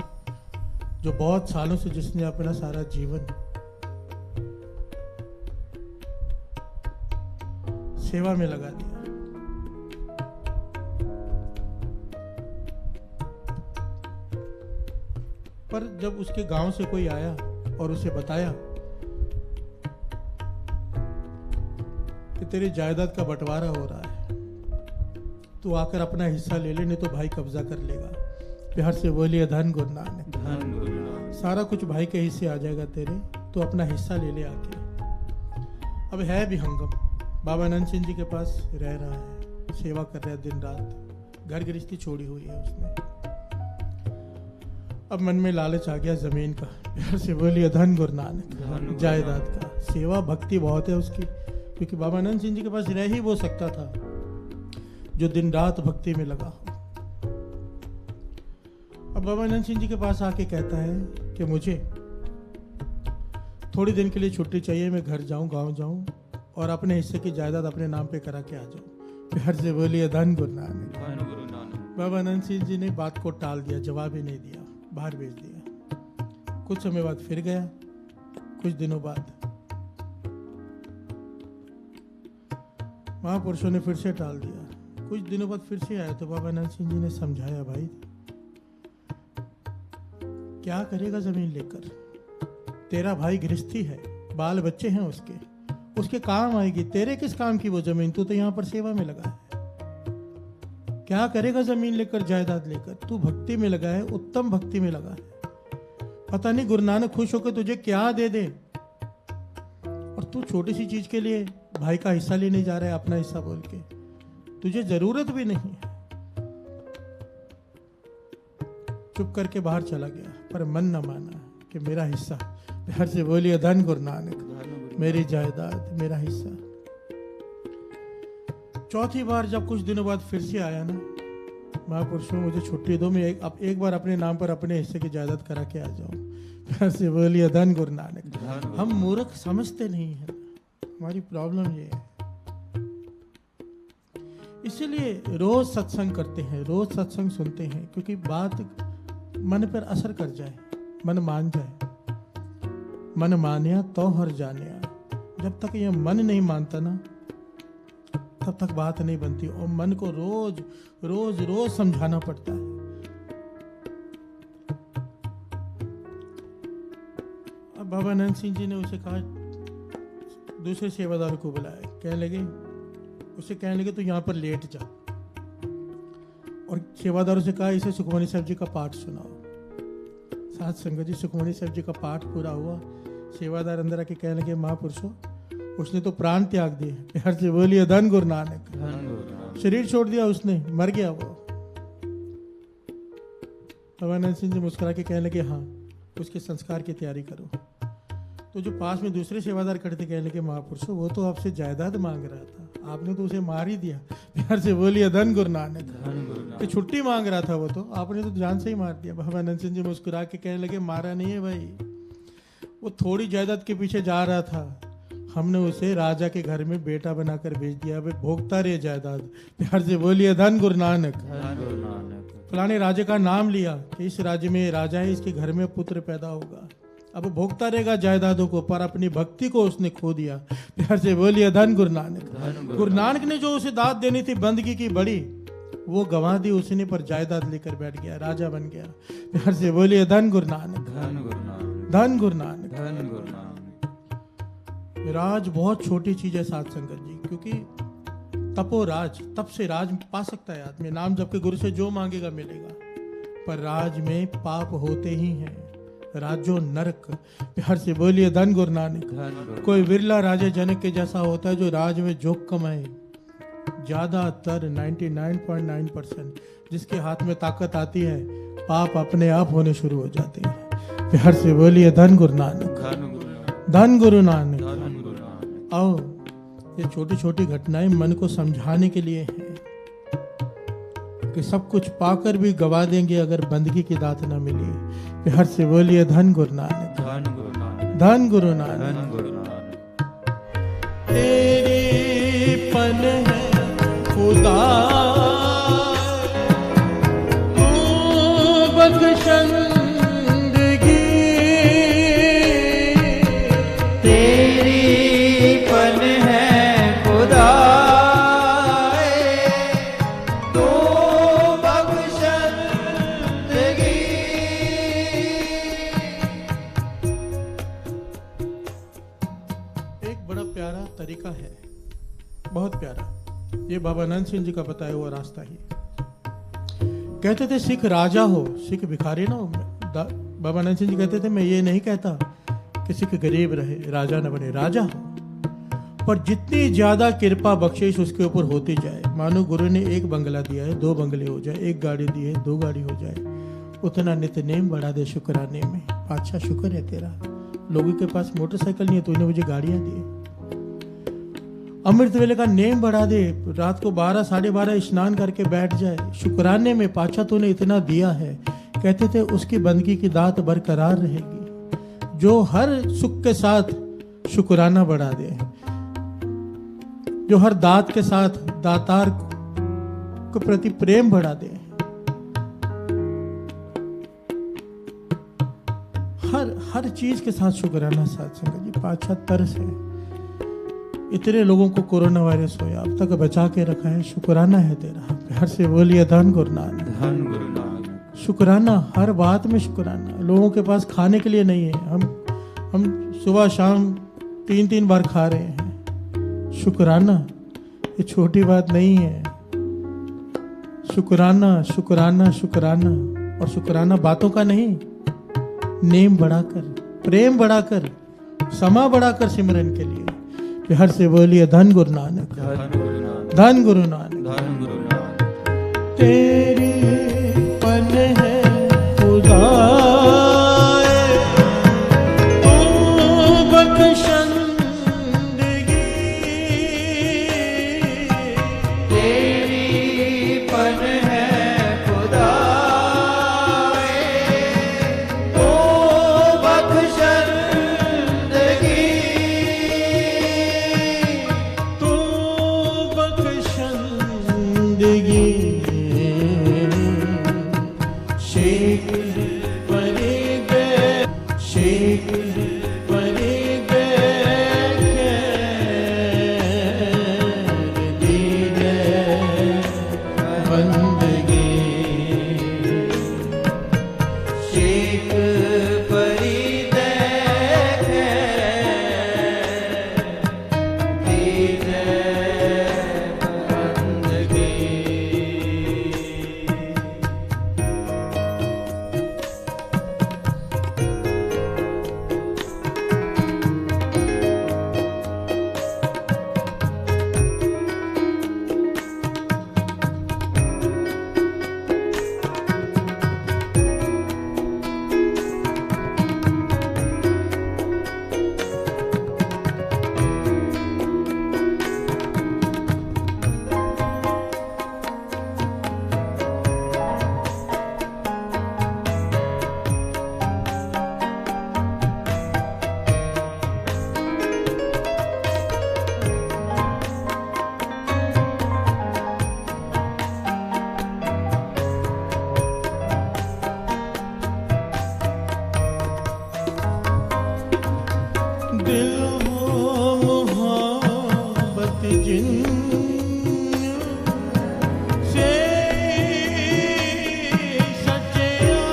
जो बहुत सालों से, जिसने अपना सारा जीवन सेवा में लगा दिया, पर जब उसके गांव से कोई आया और उसे बताया कि तेरी जायदाद का बंटवारा हो रहा है, तू आकर अपना हिस्सा ले ले, नहीं तो भाई कब्जा कर लेगा। प्यार से बोलिए धन गुरु नानक, धन गुरु नानक। सारा कुछ भाई के हिस्से आ जाएगा तेरे, तो अपना हिस्सा ले ले आके। अब है भी हंगम, बाबा आनंद सिंह जी के पास रह रहा है, सेवा कर रहा है दिन रात, घर गृहस्थी छोड़ी हुई है उसने। अब मन में लालच आ गया जमीन का। प्यार से बोलिए धन गुरु नानक, जायदाद का। सेवा भक्ति बहुत है उसकी, क्योंकि बाबा आनंद सिंह जी के पास रह ही वो सकता था जो दिन रात भक्ति में लगा हो। अब बाबा आनंद सिंह जी के पास आके कहता है कि मुझे थोड़ी दिन के लिए छुट्टी चाहिए, मैं घर जाऊं, गांव जाऊं और अपने हिस्से की जायदाद अपने नाम पे करा के आ जाऊं। प्यार से बोलिए धन गुरु नानक, धन गुरु नानक। बाबा आनंद सिंह जी ने बात को टाल दिया, जवाब ही नहीं दिया, बाहर भेज दिया। कुछ समय बाद फिर गया, कुछ दिनों बाद महापुरुषों ने फिर से टाल दिया। कुछ दिनों बाद फिर से आया तो बाबा आनंद सिंह जी ने समझाया, भाई क्या करेगा जमीन लेकर, तेरा भाई गृहस्थी है, बाल बच्चे हैं उसके काम आएगी, तेरे किस काम की वो जमीन, तू तो यहाँ पर सेवा में लगा है। क्या करेगा जमीन लेकर, जायदाद लेकर, तू भक्ति में लगा है, उत्तम भक्ति में लगा है। पता नहीं गुरु नानक खुश होकर तुझे क्या दे दे, और तू छोटी सी चीज के लिए भाई का हिस्सा लेने जा रहा है, अपना हिस्सा बोल के, तुझे जरूरत भी नहीं है। चुप करके बाहर चला गया, पर मन न माना कि मेरा हिस्सा। प्यार से बोलिए धन गुरु नानक, मेरी जायदाद, मेरा हिस्सा। चौथी बार जब कुछ दिनों बाद फिर से आया ना, महापुरुषों मुझे छुट्टी दो, मैं एक बार अपने नाम पर अपने हिस्से की जायदाद करा के आ जाऊं। प्यार से बोलिए धन गुरु नानक। हम मूर्ख समझते नहीं है, हमारी प्रॉब्लम ये है। इसीलिए रोज सत्संग करते हैं, रोज सत्संग सुनते हैं, क्योंकि बात मन पर असर कर जाए, मन मान जाए। मन मानिया तो हर जानिया। जब तक ये मन नहीं मानता ना, तब तक बात नहीं बनती, और मन को रोज रोज रोज समझाना पड़ता है। अब बाबा आनंद सिंह जी ने उसे कहा, दूसरे सेवादार को बुलाया, कहने लगे तो यहाँ पर लेट जा, और सेवादारों से कहा इसे सुखमनी साहब जी का पाठ सुनाओ। साथ संगत जी सुखमनी साहब जी का पाठ पूरा हुआ, सेवादार अंदर आके कहने लगे, महापुरुषों उसने तो प्राण त्याग दिए। प्यार से बोलिए धन गुरु नानक। शरीर छोड़ दिया उसने, मर गया वो। बाबा आनंद सिंह जी मुस्कुरा के कहने लगे, हाँ उसके संस्कार की तैयारी करो। तो जो पास में दूसरे सेवादार खड़े थे कहने लगे, महापुरुषों वो तो आपसे जायदाद मांग रहा था, आपने तो उसे मार ही दिया। प्यार से बोलिए धन गुरु नानक। कि छुट्टी मांग रहा था वो, तो आपने तो जान से ही मार दिया। बाबा आनंद सिंह जी मुस्कुरा के कहने लगे, मारा नहीं है भाई, वो थोड़ी जायदाद के पीछे जा रहा था, हमने उसे राजा के घर में बेटा बनाकर भेज दिया, वे भोगता रहे जायदाद। प्यार से बोलिए धन गुरु नानक। फलाने राजा का नाम लिया कि इस राज्य में राजा है, इसके घर में पुत्र पैदा होगा, अब भोगता रहेगा जायदादों को, पर अपनी भक्ति को उसने खो दिया। प्यार से बोलिए धन गुरु नानक। गुरु नानक ने जो उसे दात देनी थी बंदगी की बड़ी, वो गंवा दी उसने, पर जायदाद लेकर बैठ गया, राजा बन गया। प्यार से बोलिए धन गुरु नानक, धन गुरु नानक, धन गुरु नानक। धन गुरु नानक। राज बहुत छोटी चीज है साध संगत जी, क्योंकि तपो राज, तप से राज पा सकता है आदमी, नाम जप के गुरु से जो मांगेगा मिलेगा, पर राज में पाप होते ही हैं, राजो नरक। प्यार से बोलिए धन गुरु नानक। धन गुरु। कोई विरला राजा जनक के जैसा होता है जो राज में जोक कमाए, ज्यादातर 99.9% जिसके हाथ में ताकत आती है पाप अपने आप होने शुरू हो जाते हैं। प्यार से बोलिए धन गुरु नानक, धन गुरु नानक, धन गुरु नानक। धन गुरु नानक। आओ, ये छोटी छोटी घटनाएं मन को समझाने के लिए हैं कि सब कुछ पाकर भी गवा देंगे अगर बंदगी की दात न मिली। प्यार से बोलिए धन गुरु नानक, धन गुरु नानक, धन गुरु नानक। धन गुरु नानक। तेरी पन है खुदा, तू बख्शंदगी, तेरी पन है खुदा, तो बख्शंदगी। एक बड़ा प्यारा तरीका है, बहुत प्यारा, ये बाबा नंद सिंह जी का बताया हुआ रास्ता ही। कहते थे सिख राजा हो, सिख भिखारी ना हो। बाबा नंद सिंह जी कहते थे मैं ये नहीं कहता कि सिख गरीब रहे, राजा न बने, राजा हो, पर जितनी ज्यादा कृपा बख्शिश उसके ऊपर होती जाए, मानो गुरु ने एक बंगला दिया है 2 बंगले हो जाए, एक गाड़ी दी है 2 गाड़ी हो जाए, उतना नितनेम बढ़ा दे शुक्राने में। अच्छा शुक्र है तेरा, लोगों के पास मोटरसाइकिल नहीं है, तूने मुझे गाड़ियां दी। अमृत वेले का नेम बढ़ा दे, रात को 12 साढ़े 12 स्नान करके बैठ जाए शुक्राने में, पाछा तूने इतना दिया है। कहते थे उसकी बंदगी की दात बरकरार रहेगी जो हर सुख के साथ शुक्राना बढ़ा दे, जो हर दात के साथ दातार के प्रति प्रेम बढ़ा दे, हर चीज के साथ शुक्राना। साथ संगत जी पाछा तरस है। इतने लोगों को कोरोना वायरस हो अब तक बचा के रखा है, शुक्राना है तेरा। प्यार से बोलिए धन गुरु नानक, धन गुरु नानक। शुक्राना, हर बात में शुक्राना। लोगों के पास खाने के लिए नहीं है, हम सुबह शाम 3-3 बार खा रहे हैं। शुक्राना, ये छोटी बात नहीं है। शुक्राना शुक्राना शुक्राना, और शुक्राना बातों का नहीं, नेम बढ़ाकर, प्रेम बढ़ाकर, समा बढ़ाकर सिमरन के लिए। प्यार से बोलिए धन गुरु नानक, धन गुरु नानक, धन गुरु नानक। धन गुरु नानक। तेरी पन है खुदा, तू बख्शंदगी, तेरी पन है खुदा, तो बख्शंदगी। तू बख्शंदगी। जिन से सचया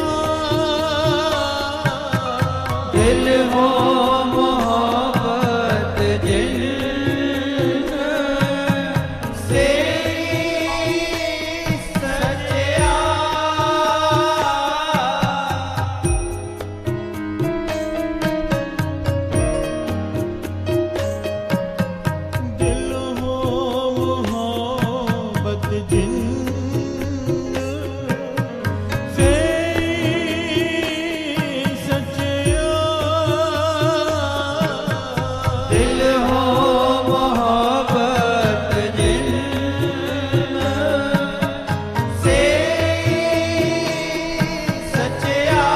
दिल हो मोहब्बत जिन से सचया दिल हो मोहब्बत जिन से सचया दिल हो मोहब्बत जिन से सचया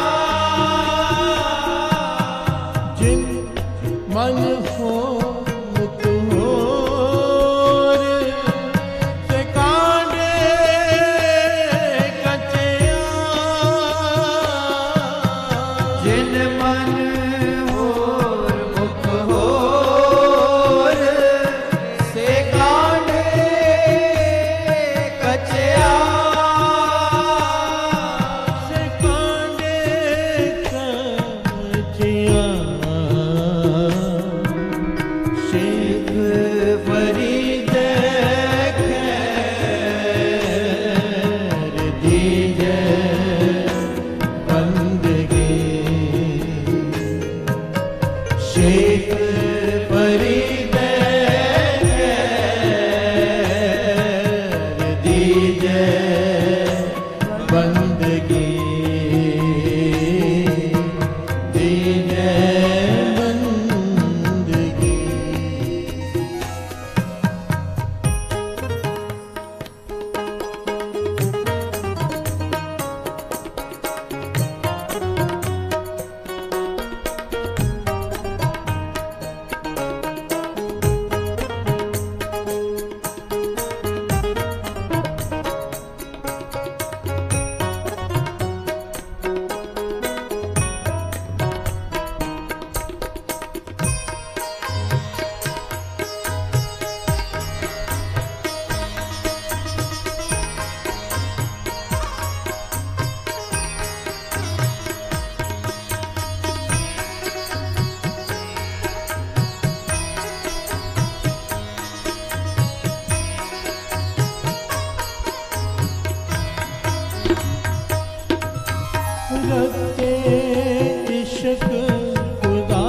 जिन मन हो मुक्त हो से कांडे कचया जिन मन होर मुख होर से कांढे कचया से कांडे कचया शेख फरीद खैर दीजे बंदगी शेख फरीद खैर दीजे बंदगी दीजे बंदगी रते इश्क खुदाए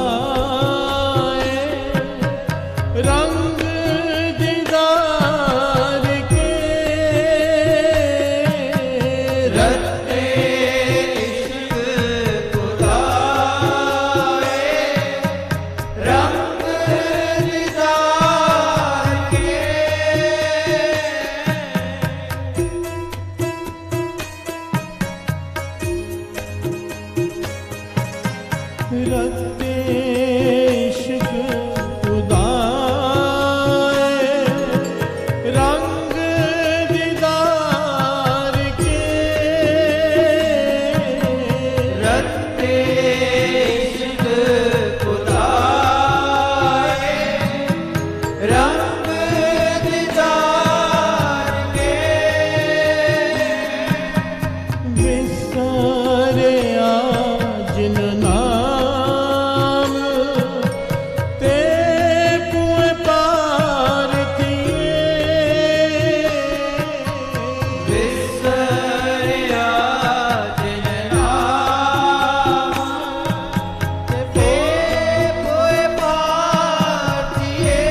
रंग दीदार के रते इश्क खुदाए रंग दीदार के रते इश्क खुदाए रंग दीदार के रते इश्क खुदाए रंग दीदार के विसारे जिन नाम ते पुए पार थिए विसरिया जिन नाम ते पोए पार थिए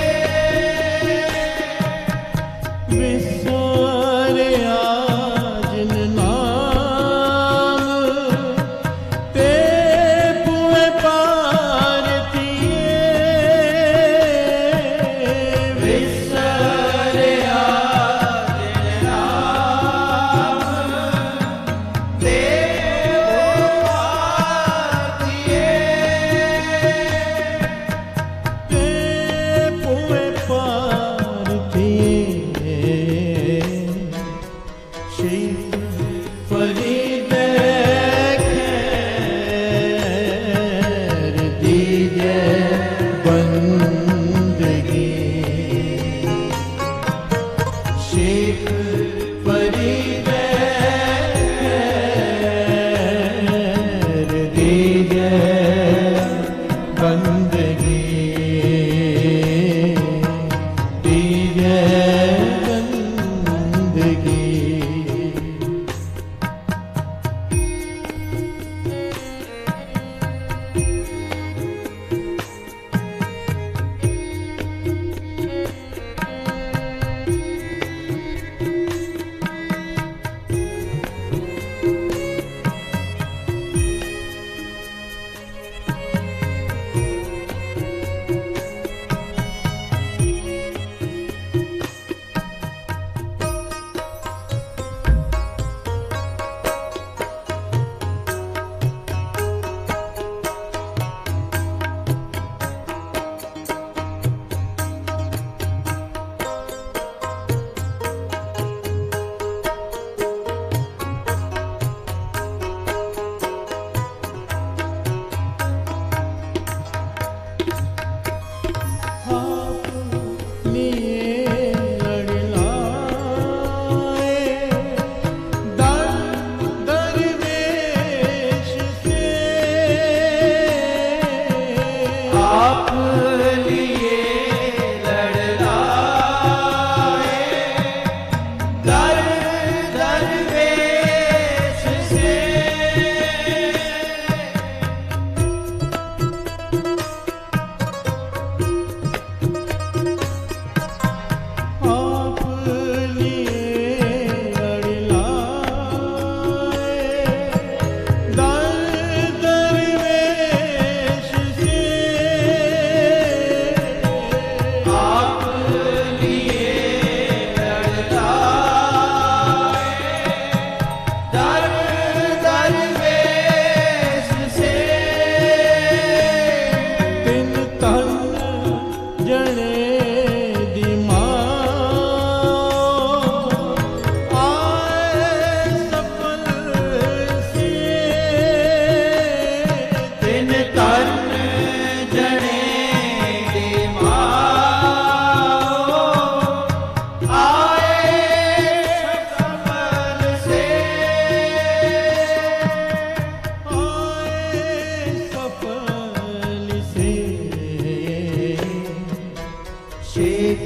शेख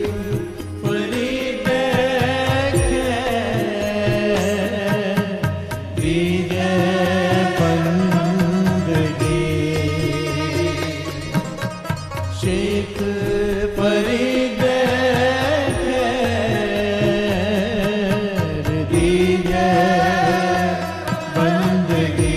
फरीद दीजे बंदगी शेख फरीद दीजे बंदगी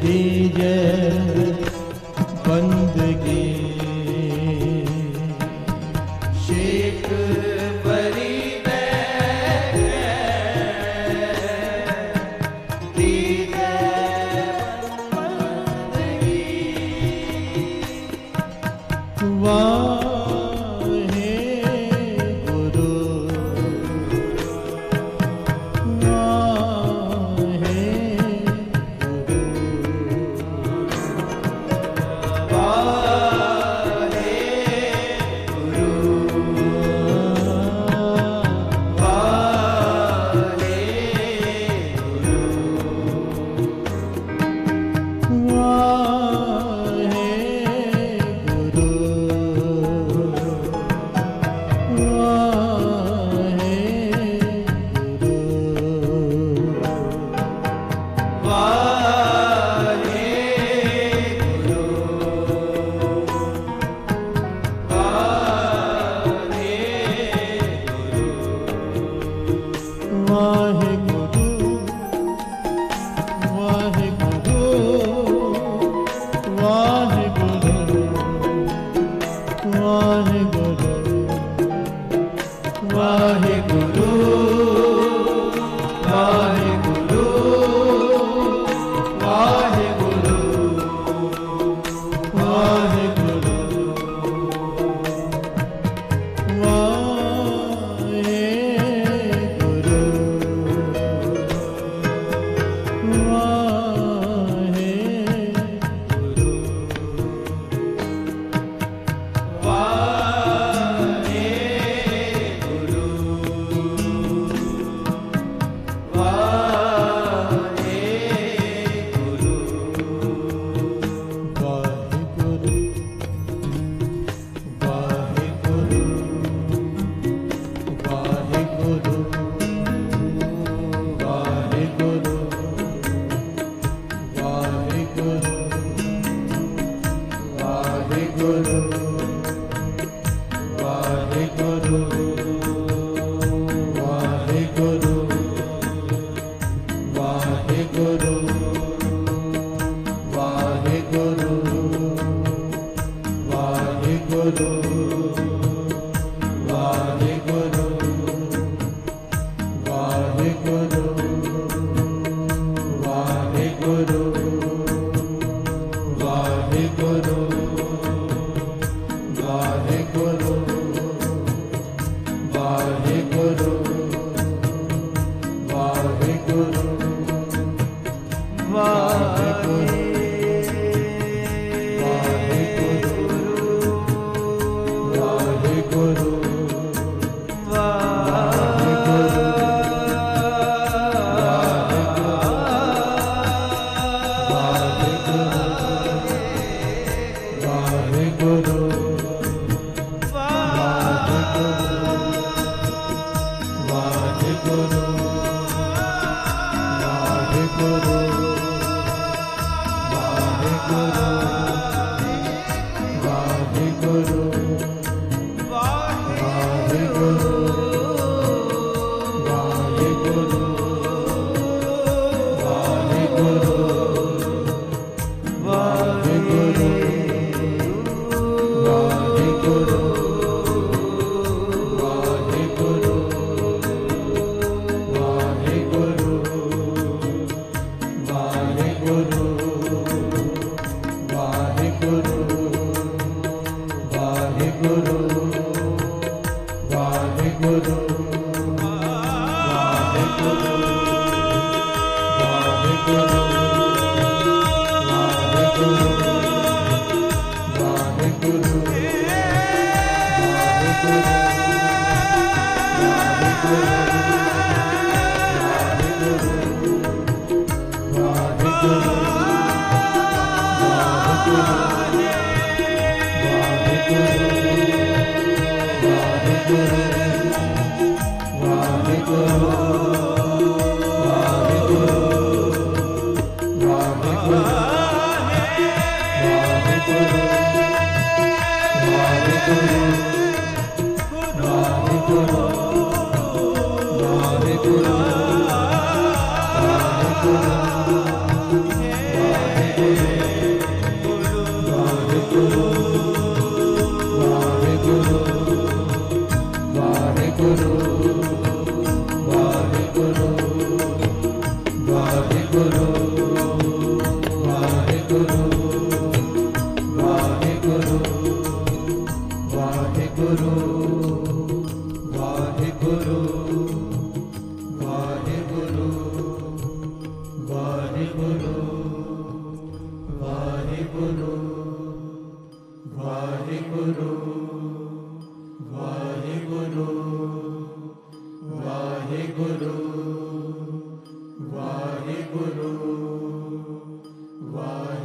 दीजे बंदगी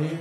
Hare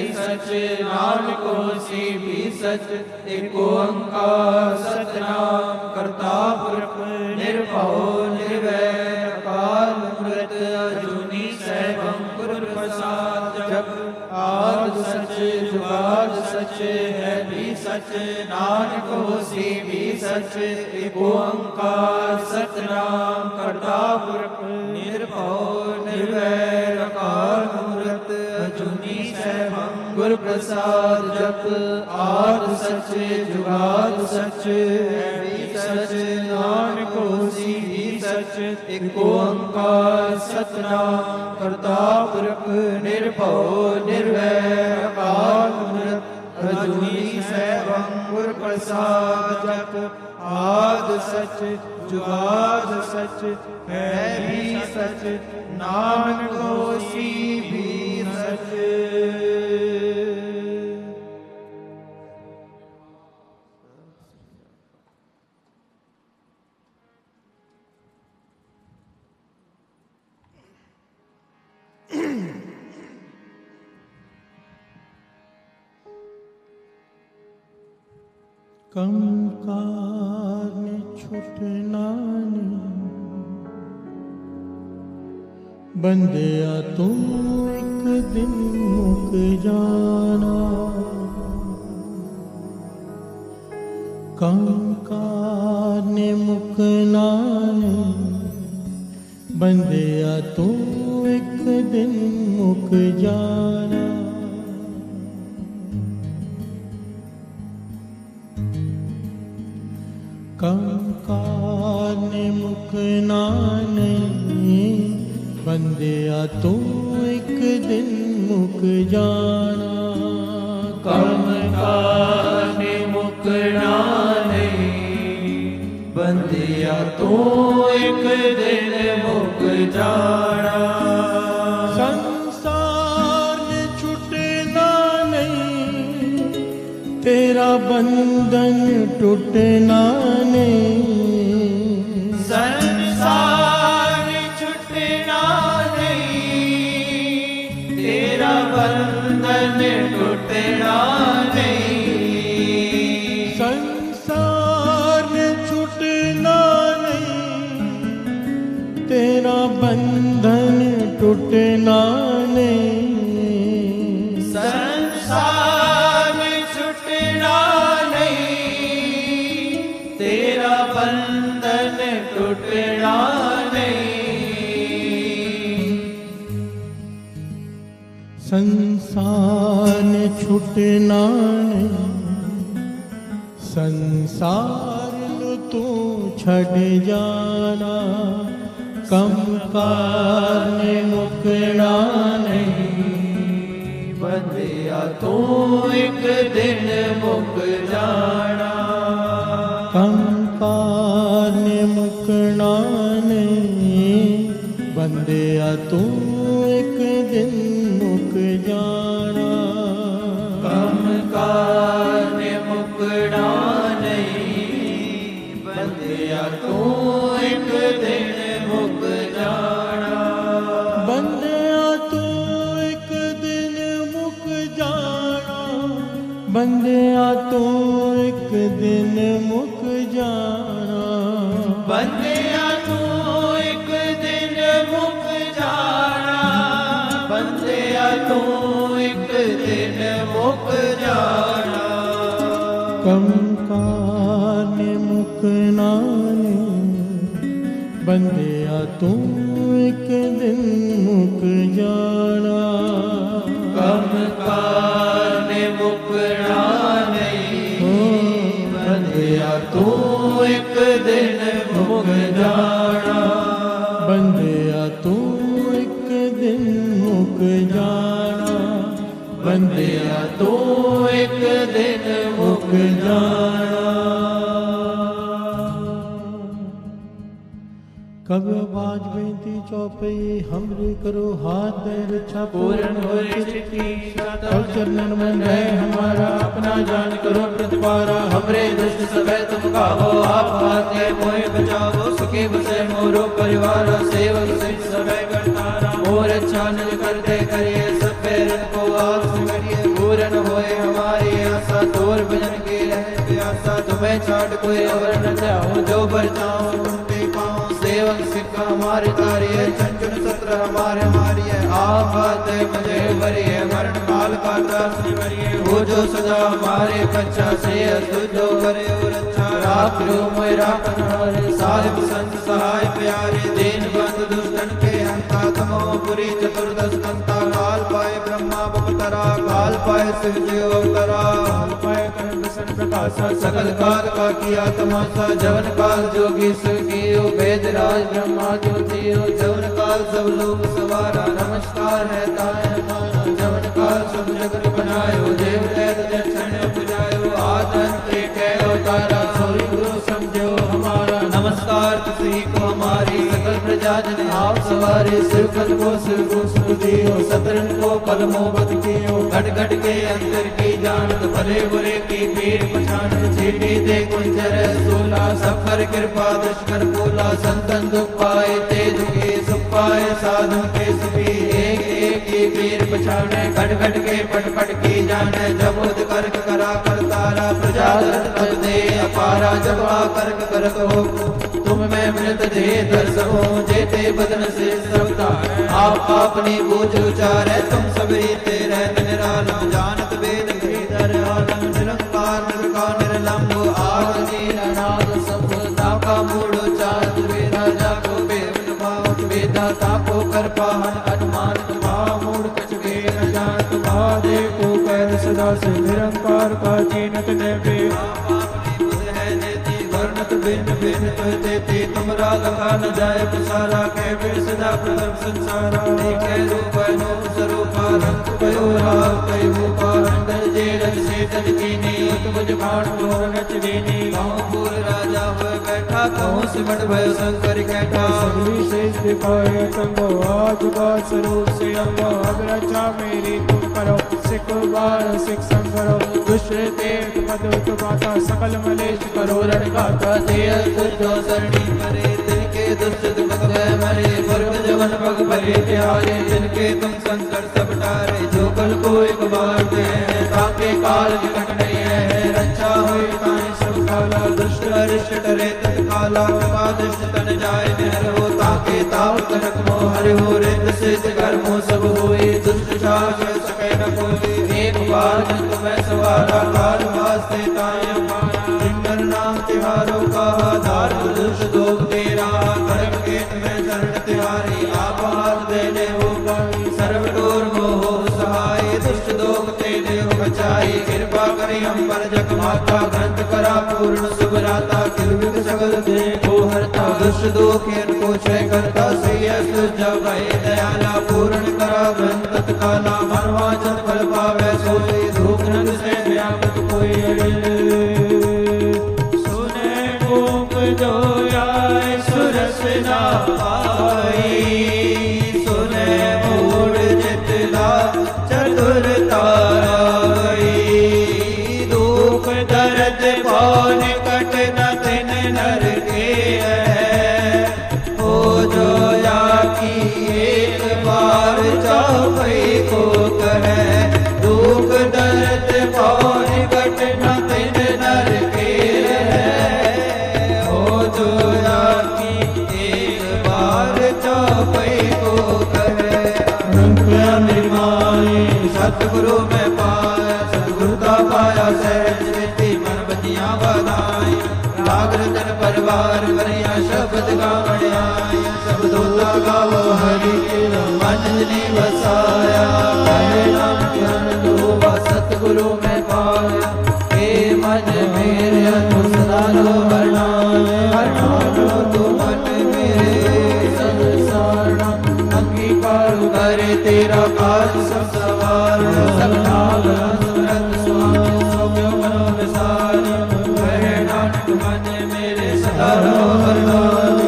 सच नानक होसी भी सच। एक ओंकार सतनाम करता पुरख निर्भव निर्वैर अकाल मूरत अजूनी सैभं गुर प्रसाद। जप आद सच जुगाद सच है भी सच नानक होसी भी सच। एक ओंकार सतनाम करता पुरख निर्भव निर्वैर अकाल मूरत अजूनी सैभं गुर प्रसाद। जप आद सच जुगाद सच है भी सच नानक होसी भी सच। एक ओंकार सतनाम करता पुरख निर्भव निर्वैर अकाल मूरत अजूनी सैभं गुर प्रसाद। जप आद सच जुगाद सच है भी सच नानक होसी भी सच। कम कार छुटना बंदिया तू एक दिन मुक जाना। कम कार मुकना बंदिया तू एक दिन मुक जाना। कंकार ने मुकना नहीं बंदिया तू एक दिन मुक जाना। कंकार ने मुकना नहीं बंदिया तू एक दिन मुक जाना। संसार ने छूटना नहीं तेरा बंधन टूटना नहीं। संसार छूटना नहीं तेरा बंधन टूटना नहीं। संसार छूटना नहीं तेरा बंधन टूटना नहीं। संसार छूटना नहीं तेरा बंधन टूटना नहीं। संसार ने छूटना नहीं संसार नु तू छड़ जाना। कंकार ने मुकना नहीं बंदिया तू एक दिन मुक जाना। कंकार ने मुकना नहीं बंदिया तू एक दिन मुक जाना। कंकार ने मुकना नहीं बंदिया तू एक दिन मुक जाना। बंदिया तू एक दिन मुक जाना। बंदिया तू एक दिन मुक जाना। बंदिया तू एक दिन मुक जाना। बंदिया तू एक दिन मुक जाना। कंकार ने मुकना नहीं बंदिया तू एक दिन मुक जाना। कंकार ने मुकना नहीं बंदिया तू एक दिन मुक जाना। बंदिया तू एक दिन मुक जाना। बंदिया तू एक दिन मुक जाना। कब बाज बेनती चौपई हमरे करो हाथ दे रक्षा पूर्ण हो स्थिति और चरणन मन रहे हमारा अपना जान करो प्रतिपारा। हमरे दुष्ट सबे तुम गावो आप हाथे मोहि बचावो। सुखी बसे मोरो परिवार सेवक सिंह सबे करतारा। मोर अच्छा निज करते करिए सब पैरन को आप से करिए। मोर प्यासा, तोर भजन की रहे प्यासा। तुम्हें छाट कोई और न चाहो, जो बर चाहो तुम पे पाओ। सेवक सिक्का हमारे तारी है, चंचुन सत्र हमारे मारी है। आफत मुझे भरी है, मरण काल का त्रास भरी है। वो जो सदा हमारे कच्चा से जो करे और अच्छा। राख लो मेरा कन्हारे, साहिब संत सहाय प्यारे। दीन बंधु दुष्टन के हंता, तमोपुरी चतुर्दश कंता। काल पाए ब्रह्मा बपतरा, काल पाए शिव जी अवतरा। काल पाए कर्म सन प्रकाशा, सकल काल का किया तमाशा। जवन काल जोगी शिव कियो, वेद राज ब्रह्मा ज्योतियो। जवन काल सब लोग सवारा, नमस्कार है ताय हमारा। जवन काल सब जगत बनायो, देव दैत दक्षिण पुजायो। आदन के अवतारा, सोई गुरु समझो हमारा। नमस्कार तुसी को हमारी, सकल प्रजा जन आप सवारे। शिव कल को शिव को सुख दियो, सतरन को पल मोहब्बत कियो। घट घट के अंदर की जानत, भले बुरे की पीर पछान। छीटी दे कुंजर सोला, सब पर कृपा दुष्कर बोला। संतन दुख पाए ते दुखी, सुख पाए साधु के सुखी। एक एक की पीर पछाने, घट घट के पट पट की जाने। जब उद कर्क करा करतारा, प्रजा दर्द दे अपारा। जब आ कर्क करक हो, तुम में मृत दे दर्शो। जेते बदन से सबतार, आप अपनी बूझ उचारे। तुम सब रीते रहत निराला, जानत वेद भीतर आलम। निरंकार निर्का निर्लंब, आदि अनाद सब। ताका मूढ़ चात वेदा, जाको बेद भाव वेदा। ताको कर पाहन अनुमान, भाव मूढ़ कछ वेद जानत। महादेव को कर सदा से, निरंकार का जीनत ने बे। भिन्न भिन्न तुझ देती, तुमरा लगा न जाए पसारा। कह वे सदा प्रथम संसारा, देखे रूप अनूप स्वरूपा। रंग भयो राव कई भूपा, रंगल जे रज से तज कीनी। तुझ भाट मोर नच दीनी, गाँव फूल राजा हुए बैठा। कहूँ सिमट भयो शंकर कैठा, सगली शेष दिखाए तंगो। आज का स्वरूप से अंगो, अब रचा मेरी तुम करो। सिख बार सिख संगरो, दुष्ट देव मधुत माता। सकल मलेश करो रण गाथा, सरणी करे। तिनके दुष्ट दुख मरे, वर्ग जवन पग भरे प्यारे। जिनके तुम संकर सब टारे, जो कल को एक बार दे। ताके काल निकट नहीं है, रक्षा हुई ताई सब काला। दुष्ट अरिष्ट डरे तत्काला, कृपा दृष्ट तन जाए नहर हो। ताके ताव कनक मोहर हो, रिंद से कर्मो सब होए। दुष्ट शासन सके न कोई, एक बार तुम्हें सवारा। काल वास्ते ताय हमारा, नाम तिहारों का आधार। दुष्ट दोग तेरा, कर्म केत में शरण तिहारी। आप हाथ देने हो पाई, सर्वडोर मोह सहाय। दुष्ट दोग तेने हो बचाई, कृपा करी हम पर जग माता। ग्रंथ करा पूर्ण सुभराता, किलविक सकल देखो हरता। दुष्ट दोग को क्षय करता, श्रेयस जब दयाला। पूर्ण करा ग्रंथ तत्काला, मनवाचन फल पावे सोई। धूप नंद से व्यापक कोई, जो आए सुरस ना पाई। सुने मूढ़ जितला चतुरता गई। दुख दर्द कौन कट न तिन नर के है। हो जो जाकी एक बार चाहे को कहे। दुख दर्द कौन कट न तिन नर के है। सतगुरु में पाया, सतगुरुता पाया। सहज रीति मन बजिया बधाई। राग रतन परिवार करिया, शब्द गावण आय। सब दोता गावो हरि के मन जनी बसाया। कहे नाम ध्यान धोवा, सतगुरु में पाया। हे मन मेरे तु सदा लो हरनाय। हरनाय तू मन मेरे संसार। अंगीकार करे तेरा काज सब सवार। सब नाग सुरत स्वामी, सौम्य मनो विसार। कहे नानक मन मेरे सदा लो हरनाय।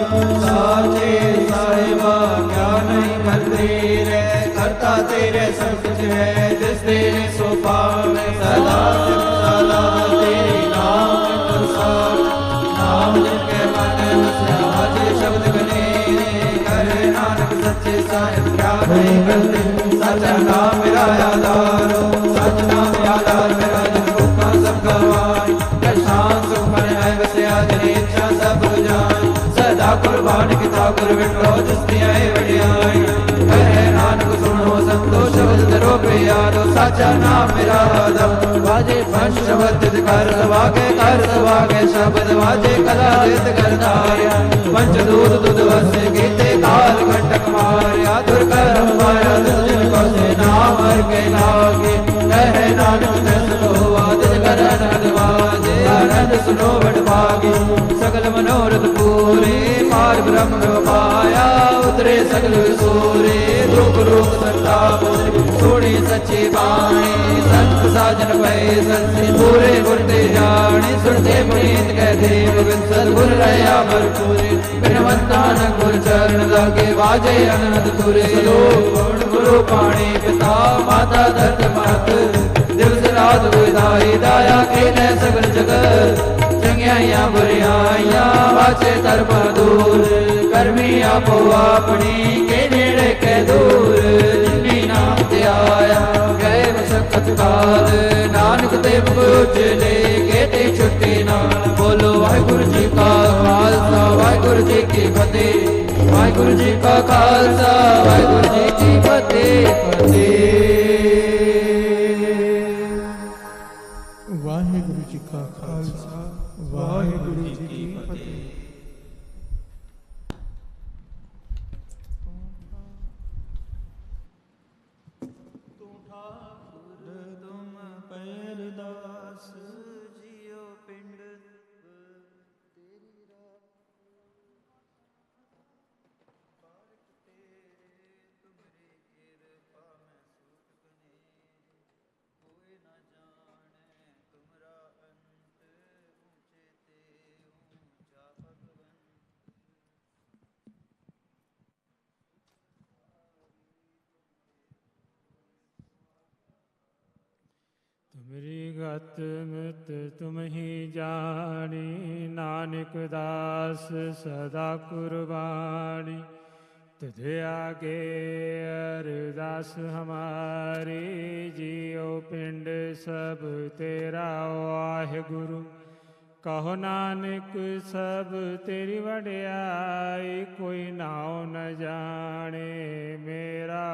साचे साहिबा क्या नहीं करते रे, करता तेरे सब कुछ है। जिस तेरे सो पावे, सदा सदा तेरे नाम प्रसाद। नाम जिनके मन बसे, आज शब्द गने। कहे नानक सच्चे साहिब क्या नहीं करते। सच नाम मेरा आधार, सच नाम आधार मेरा। जब दुख का कुर्बान किता गुर विठो जिसदियां वडियाई कहे नानक सुनो संतो शब्द धरो प्रियारो साचा नाम मेरा दम वाजे पंच शब्द कर सवागे शब्द वाजे कला देत करतारिया पंच दूध दुध वसे गीते काल कंटक मारिया दुर्कर माया दुर्जन को से नाम हर के लागे कहे नानक दस लो आदित कर आनंद वाजे आनंद सुनो बड़ भागे सकल मनोरथ पूरे पार ब्रह्म पाया उतरे सकल सूरे दुख रूप संताप सोनी सच्ची बाणी संत साजन भय संति पूरे गुरते जाने सुनते पुनीत कहते गोविंद सदगुर रया भरपूरे बिनवंता न गुर चरण लागे बाजे अनंत तुरे गुण गुरु पाणी पिता माता धरत मत दिवस रात विदाई दाया के न सगल जगत चंगियाइया बुरियाइया वाचे तरपा दूर कर्मी आपो अपनी के नेड़े के दूर जिन्नी नाम ते आया गए मसकत काल नानक ते पूजले के ते छुट्टी नाल बोलो वाहिगुरु जी का खालसा वाहिगुरु जी की फतेह वाहिगुरु जी का खालसा वाहिगुरु जी की फतेह वाहिगुरु जी का खालसा वाहिगुरु जी की फतेह। तुमरी गत मित तुम ही जानी नानक दास सदा कुर्बानी तुझे आगे अरदास हमारी जियो पिंड सब तेरा वाहिगुरु कहो नानक सब तेरी वड्याई कोई नाव न जाने मेरा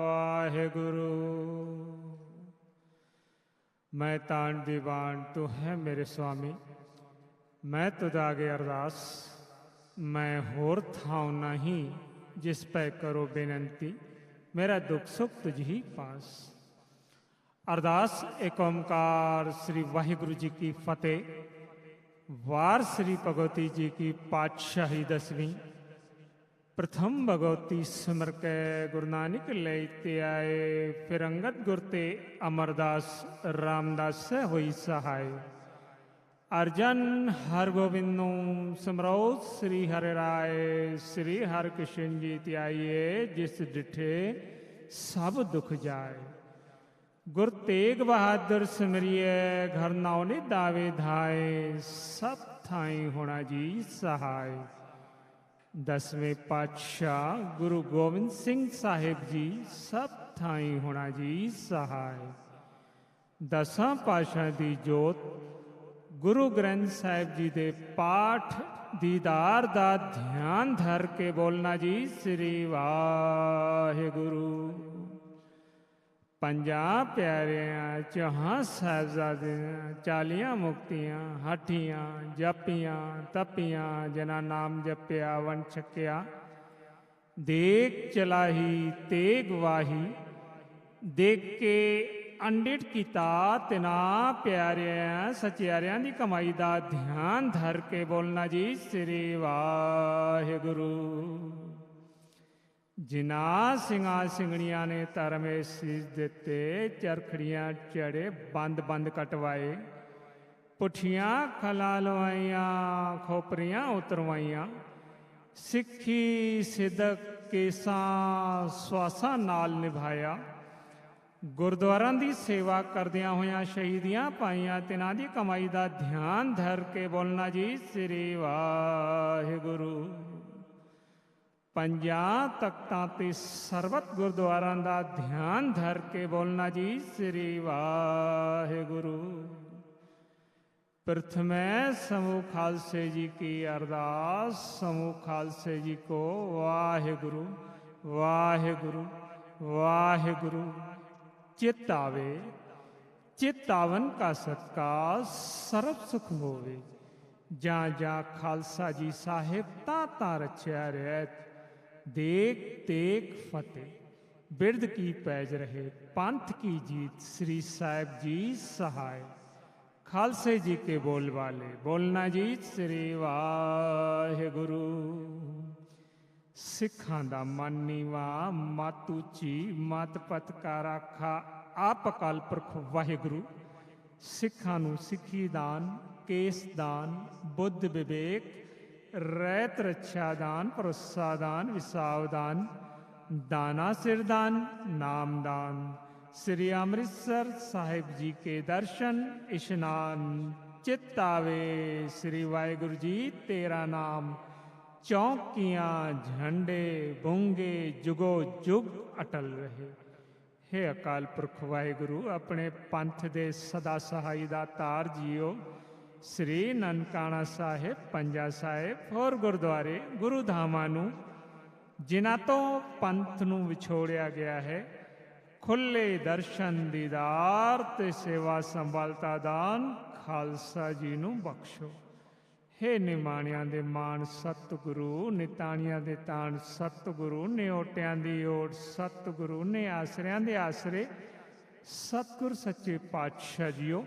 वाहिगुरु। मैं तान दीवान तू है मेरे स्वामी मैं तुझ आगे अरदास मैं होर थाऊं नहीं जिस पे करो बेनंती मेरा दुख सुख तुझ ही पास। अरदास एक ओंकार श्री वाहिगुरु जी की फतेह। वार श्री भगवती जी की पातशाही 10वीं प्रथम भगवती सिमर के गुरु नानक लेते आए फिर अंगद गुरते अमरदास रामदास से हुई सहाय। अर्जन हर गोविंदो सिमरो श्री हरि राय श्री हर कृष्ण जी त्याइए जिस डिठे सब दुख जाए। गुरु तेग बहादुर सिमरिए घर नावने दावे धाए सब थाई होना जी सहाय। 10वें पातशाह गुरु गोविंद सिंह साहिब जी सब थाई होना जी सहाय। 10वां पातशाह दी जोत गुरु ग्रंथ साहिब जी दे पाठ दीदार दा ध्यान धर के बोलना जी श्री वाहिगुरु। 50 प्यारियां 4 साहिबजादियां 40 मुक्तियां हठियां जपियां तपियां जना नाम जपिया वन छकिया देख चलाही तेग वाही देख के अंडिट कीता तिना प्यारियां सचियारियां दी कमाई दा ध्यान धर के बोलना जी श्री वाहिगुरु। जिना सिंगा सिंगड़ियां ने तरमे शीश दिते चरखड़ियां चढ़े बंद बंद कटवाए पुठियां खला लवाइया खोपरियां उतरवाइया सिक्खी सिदक केसा स्वासा नाल निभाया। गुरुद्वारा की सेवा करदियां होया शहीदियां पाइया तिना दी कमाई दा ध्यान धर के बोलना जी श्री वाहिगुरु। 50 तख्तां ते सरबत गुरुद्वारा का ध्यान धर के बोलना जी श्री वाहिगुरु। प्रथमै समूह खालसे जी की अरदास। समूह खालसे जी को वाहिगुरु वाहिगुरु वाहिगुरु। चित आवे चित आवन का सत्कार सर्व सुख होवे। जा जा खालसा जी साहिब ता रचया रहत। देख देख फतेह बिरद की पैज रहे। पंथ की जीत श्री साहिब जी सहाय। खालसे जी के बोल वाले बोलना जी श्री वाहिगुरु। सिखां दा मन नीवा मत उची मत पत का राखा आप अकाल पुरख वाहिगुरु। सिखां नूं सिखी दान केस दान बुद्ध विवेक रहत रक्षा दान भरोसा दान विसाव दान दाना सिरदान नाम दान। श्री अमृतसर साहिब जी के दर्शन इशनान। चित आवे श्री वाहिगुरु जी तेरा नाम। चौकियां झंडे बूंगे जुगो जुग अटल रहे। हे अकाल पुरख वाहिगुरु अपने पंथ दे सदा सहाई दा तार जियो। श्री ननकाना साहिब पंजा साहिब होर गुरुद्वारे गुरु धामां नूं जिन्हां तो पंथ नूं विछोड़िया गया है खुले दर्शन दीदार ते सेवा संभालता दान खालसा जी नूं बख्शो। हे निमाणियां दे मान सतगुरु निताणियां दे ताण सतगुरु निओटियां दी ओट सतगुरु ने आसरियां दे आसरे सतगुर सच्चे पातशाह जीओ।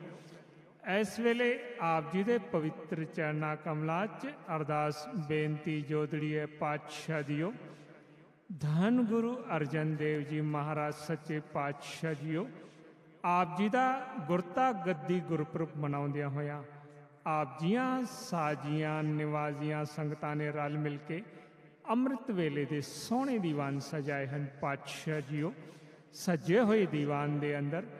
इस वेले आप जी दे पवित्र चरना कमलां च अरदास बेनती जोदड़ी है पातशाह जीओ। धन गुरु अर्जन देव जी महाराज सच्चे पातशाह जीओ। आप जी का गुरता गद्दी गुरपुरब मनाउंदियां होया आप जियां साजियां निवाजियां संगतां ने रल मिल के अमृत वेले दे सोहणे दीवान सजाए हैं पातशाह जीओ। सजे हुए दीवान दे अंदर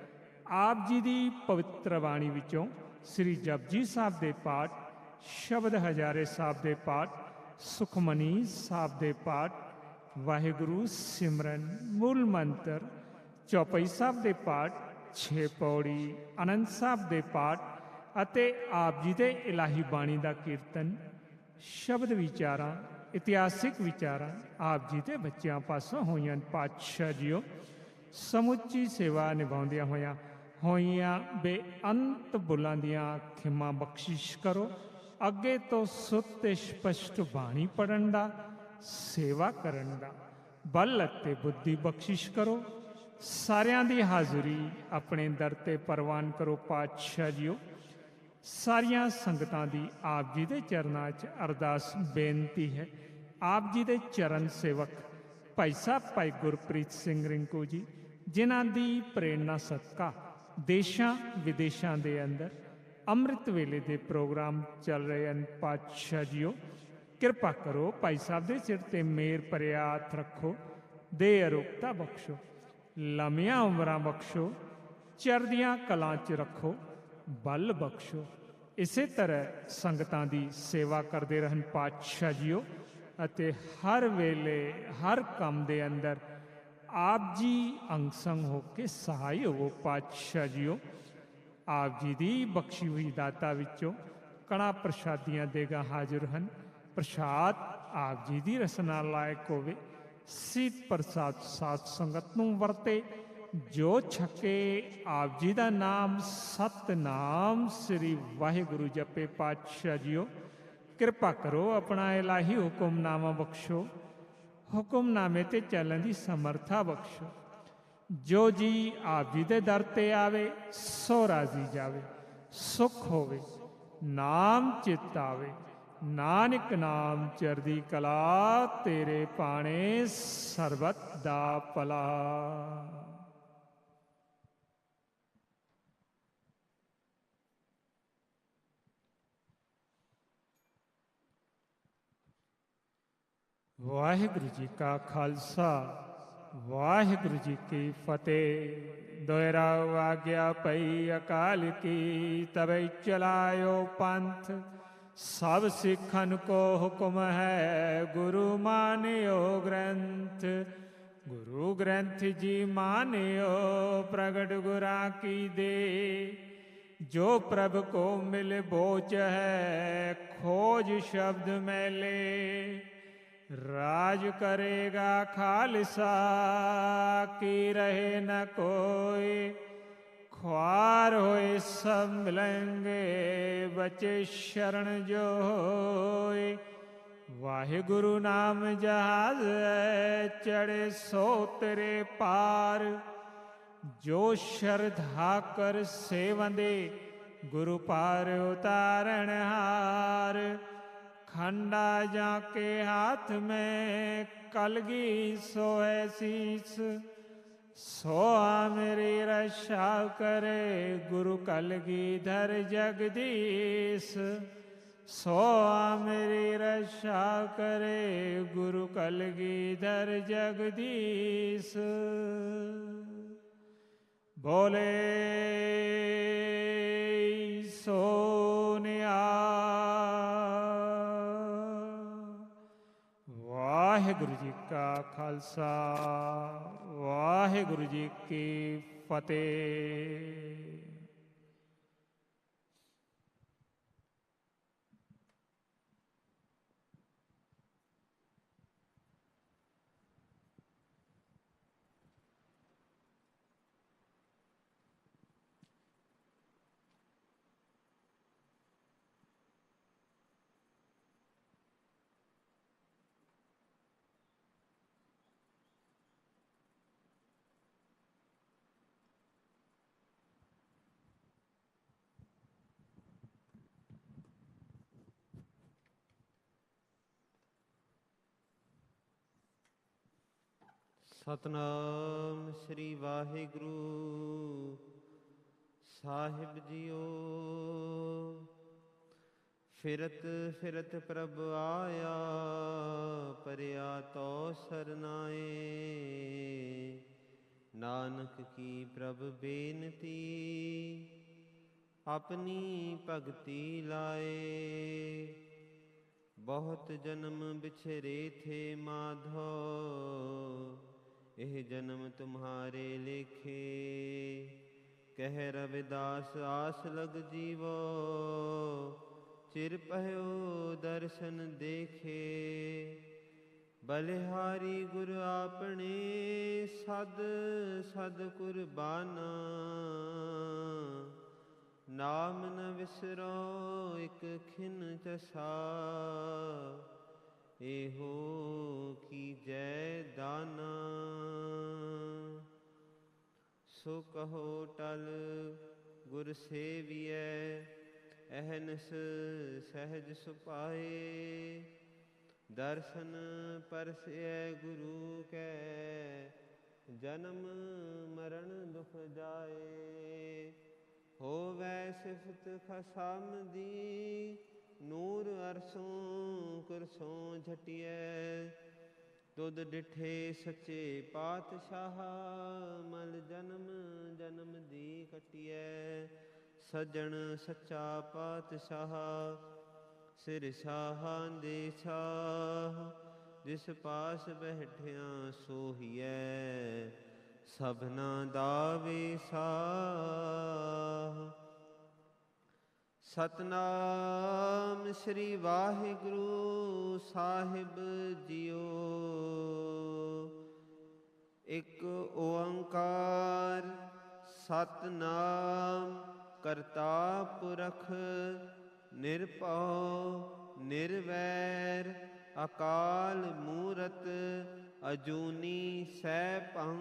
आप जी की पवित्र बाणी विचों श्री जपजी साहब दे पाठ शब्द हजारे साहब दे पाठ सुखमनी साहब दे पाठ वाहिगुरु सिमरन मूल मंत्र चौपाई साहब दे पाठ छे पौड़ी आनंद साहब दे पाठ अते आप जी दे इलाही बाणी दा कीर्तन शब्द विचारां इतिहासिक विचारां आप जी दे बच्चों पासों होईयां पातशाह जीओ। समुची सेवा निभाउंदियां होईयां बेअंत बुलां दियां खिमा बख्शिश करो। अगे तो सुत स्पष्ट बाणी पढ़न दा सेवा करन दा बल अते बुद्धि बख्शिश करो। सारियां दी हाज़ुरी अपने दर ते परवान करो पातशाह जीओ। सारियां संगतां दी आप जी दे चरनां च अरदास बेनती है। आप जी दे चरण सेवक भाई साहब भाई गुरप्रीत सिंह रिंकू जी जिन्हां दी प्रेरणा सदका देशां विदेशां दे अंदर अमृत वेले दे प्रोग्राम चल रहे हैं पातशाह जीओ। कृपा करो भाई साहब दे सिर ते मेर भरिया हथ रखो। दे अरोगता बख्शो लमिया उमरां बख्शो चरदियां कलां च रखो बल बख्शो। इसे तरह संगतां दी सेवा करते रहन पातशाह जीओ अते हर वेले हर काम दे अंदर आप जी अंग संग होके सहाय हो पातशाह जीओ। आप जी दी बख्शी हुई दाता विचों कणा प्रसादियां देगा हाजिर हन। प्रसाद आप जी की रसना लायक होवे। सीत प्रसाद सात संगत नूं वरते जो छके आप जी का नाम सतनाम श्री वाहिगुरु जपे पातशाह जीओ। कृपा करो अपना इलाही हुक्मनामा बख्शो। हुक्मनामे ते चलन की समर्था बख्शो। जो जी आप जी दे दर ते आवे सो राजी जावे सुख होवे नाम चित आवे। नानक नाम चरदी कला तेरे पाने सरबत दा भला। वाहिगुरु जी का खालसा वाहिगुरु जी की फतेह। दोहरा आज्ञा पई अकाल की तबै चलायो पंथ। सब सिखन को हुक्म है गुरु मानियो ग्रंथ। गुरु ग्रंथ जी मानियो प्रगट गुरा की दे। जो प्रभु को मिल बोच है खोज शब्द मैले, राज करेगा खालसा की रहे न कोई, ख्वार होए सब मिलेंगे बचे शरण जो होए। वाहिगुरु नाम जहाज चढ़े सो तेरे पार, जो श्रद्धा कर सेवंदे गुरु पार उतारण हार। खंडा जाके हाथ में कलगी सोए शीस, सोआ मेरी रक्षा करे गुरु कलगीधर जगदीश। सोआ मेरी रक्षा करे गुरु कलगीधर जगदीश। बोले सोनिया। वाहिगुरु जी का खालसा, वाहिगुरु जी की फतेह। सतनाम श्री वाहिगुरु साहिब जियो। फिरत फिरत प्रभ आया, परया तो सरनाए। नानक की प्रभ बेनती, अपनी भगति लाए। बहुत जन्म बिछरे थे माधो, एह जन्म तुम्हारे लेखे। कह रविदास आस लग जीवो, चिर पह्यो दर्शन देखे। बलिहारी गुर आपने, सद सद कुर्बाना। नाम न विसरो एक खिन चसा, एहो की जय दाना। सो कहो टल गुर सेवियै, अहनस सहज सुपाए। दर्शन परसै गुरु कै, जन्म मरण दुख जाए। होवै सिफत खसम दी, नूर अरसों कुरसों झटियै। तुद डिठे सच्चे पातशाह, मल जन्म जन्म दी कटियै। सज्जन सच्चा पातशाह, सिर शाहां दे शाह। जिस पास बैठिया सोहियै, सबना दा विसाह। सतनाम श्री वाहिगुरु साहिब जियो। एक ओंकार सतनाम करता पुरख, निरभउ निर्वैर। अकाल मूरत अजूनी सैभं,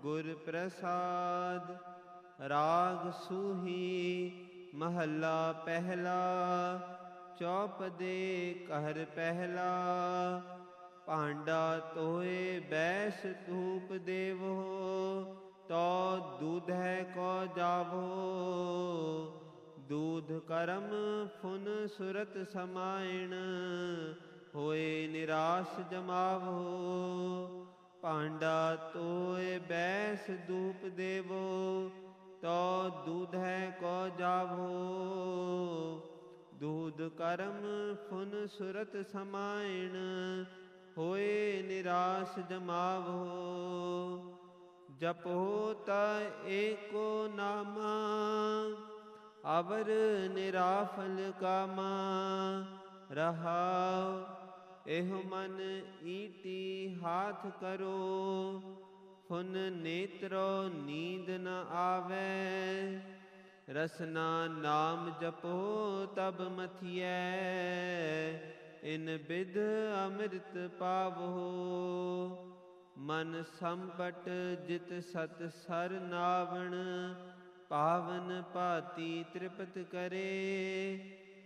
गुर प्रसाद। राग सूही महला पहला, चौपदे कहर पहला। भांडा तोए बैस धूप देवो, तो दूधै को जावो। दूध करम फुन सुरत समायण, होए निराश जमावो। भांडा तोए बैस धूप देवो, तो दूधै को जावो। दूध करम फुन सुरत समायण, होए निराश जमावो। जपो त एको नामा, अवर निराफल कामा रहाओ। एह मन ईटी हाथ करो, फुन नेत्रो नींद न आवे। रसना नाम जपो तब मथियै, इन बिध अमृत पावो। मन संपट जित सत सर नावण, पावन पाती तृपत करे।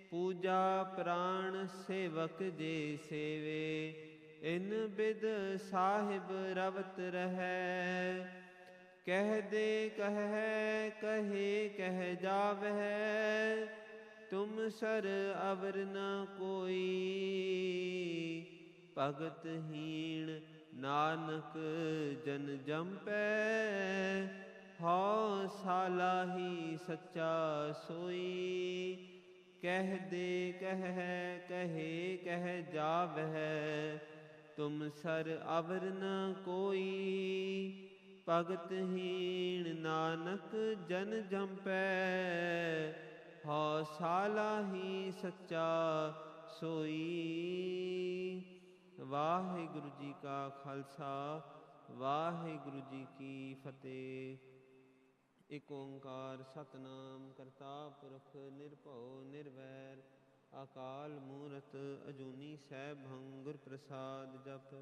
पूजा प्राण सेवक जे सेवे, इन बिद साहिब रवत रहै। कह दे कह कहे कह जावह, तुम सर अवर न कोई। भगत हीण नानक जन जंपै, हौ सालाही सच्चा सोई। कह दे कह कहे कह जावह, तुम सर अवर न कोई। भगत हीण नानक जन जंपै, हौ सालाही सच्चा सोई। वाहिगुरु जी का खालसा, वाहिगुरु जी की फतेह। एक ओंकार सतनाम करता पुरख निरभਉ निर्वैर, अकाल मूरत अजूनी सैभं गुर प्रसाद जप।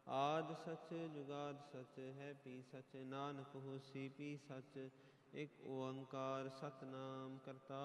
आद सच जुगाद सच है पी सच, नानक होसी पी सच। एक ओंकार सतनाम करता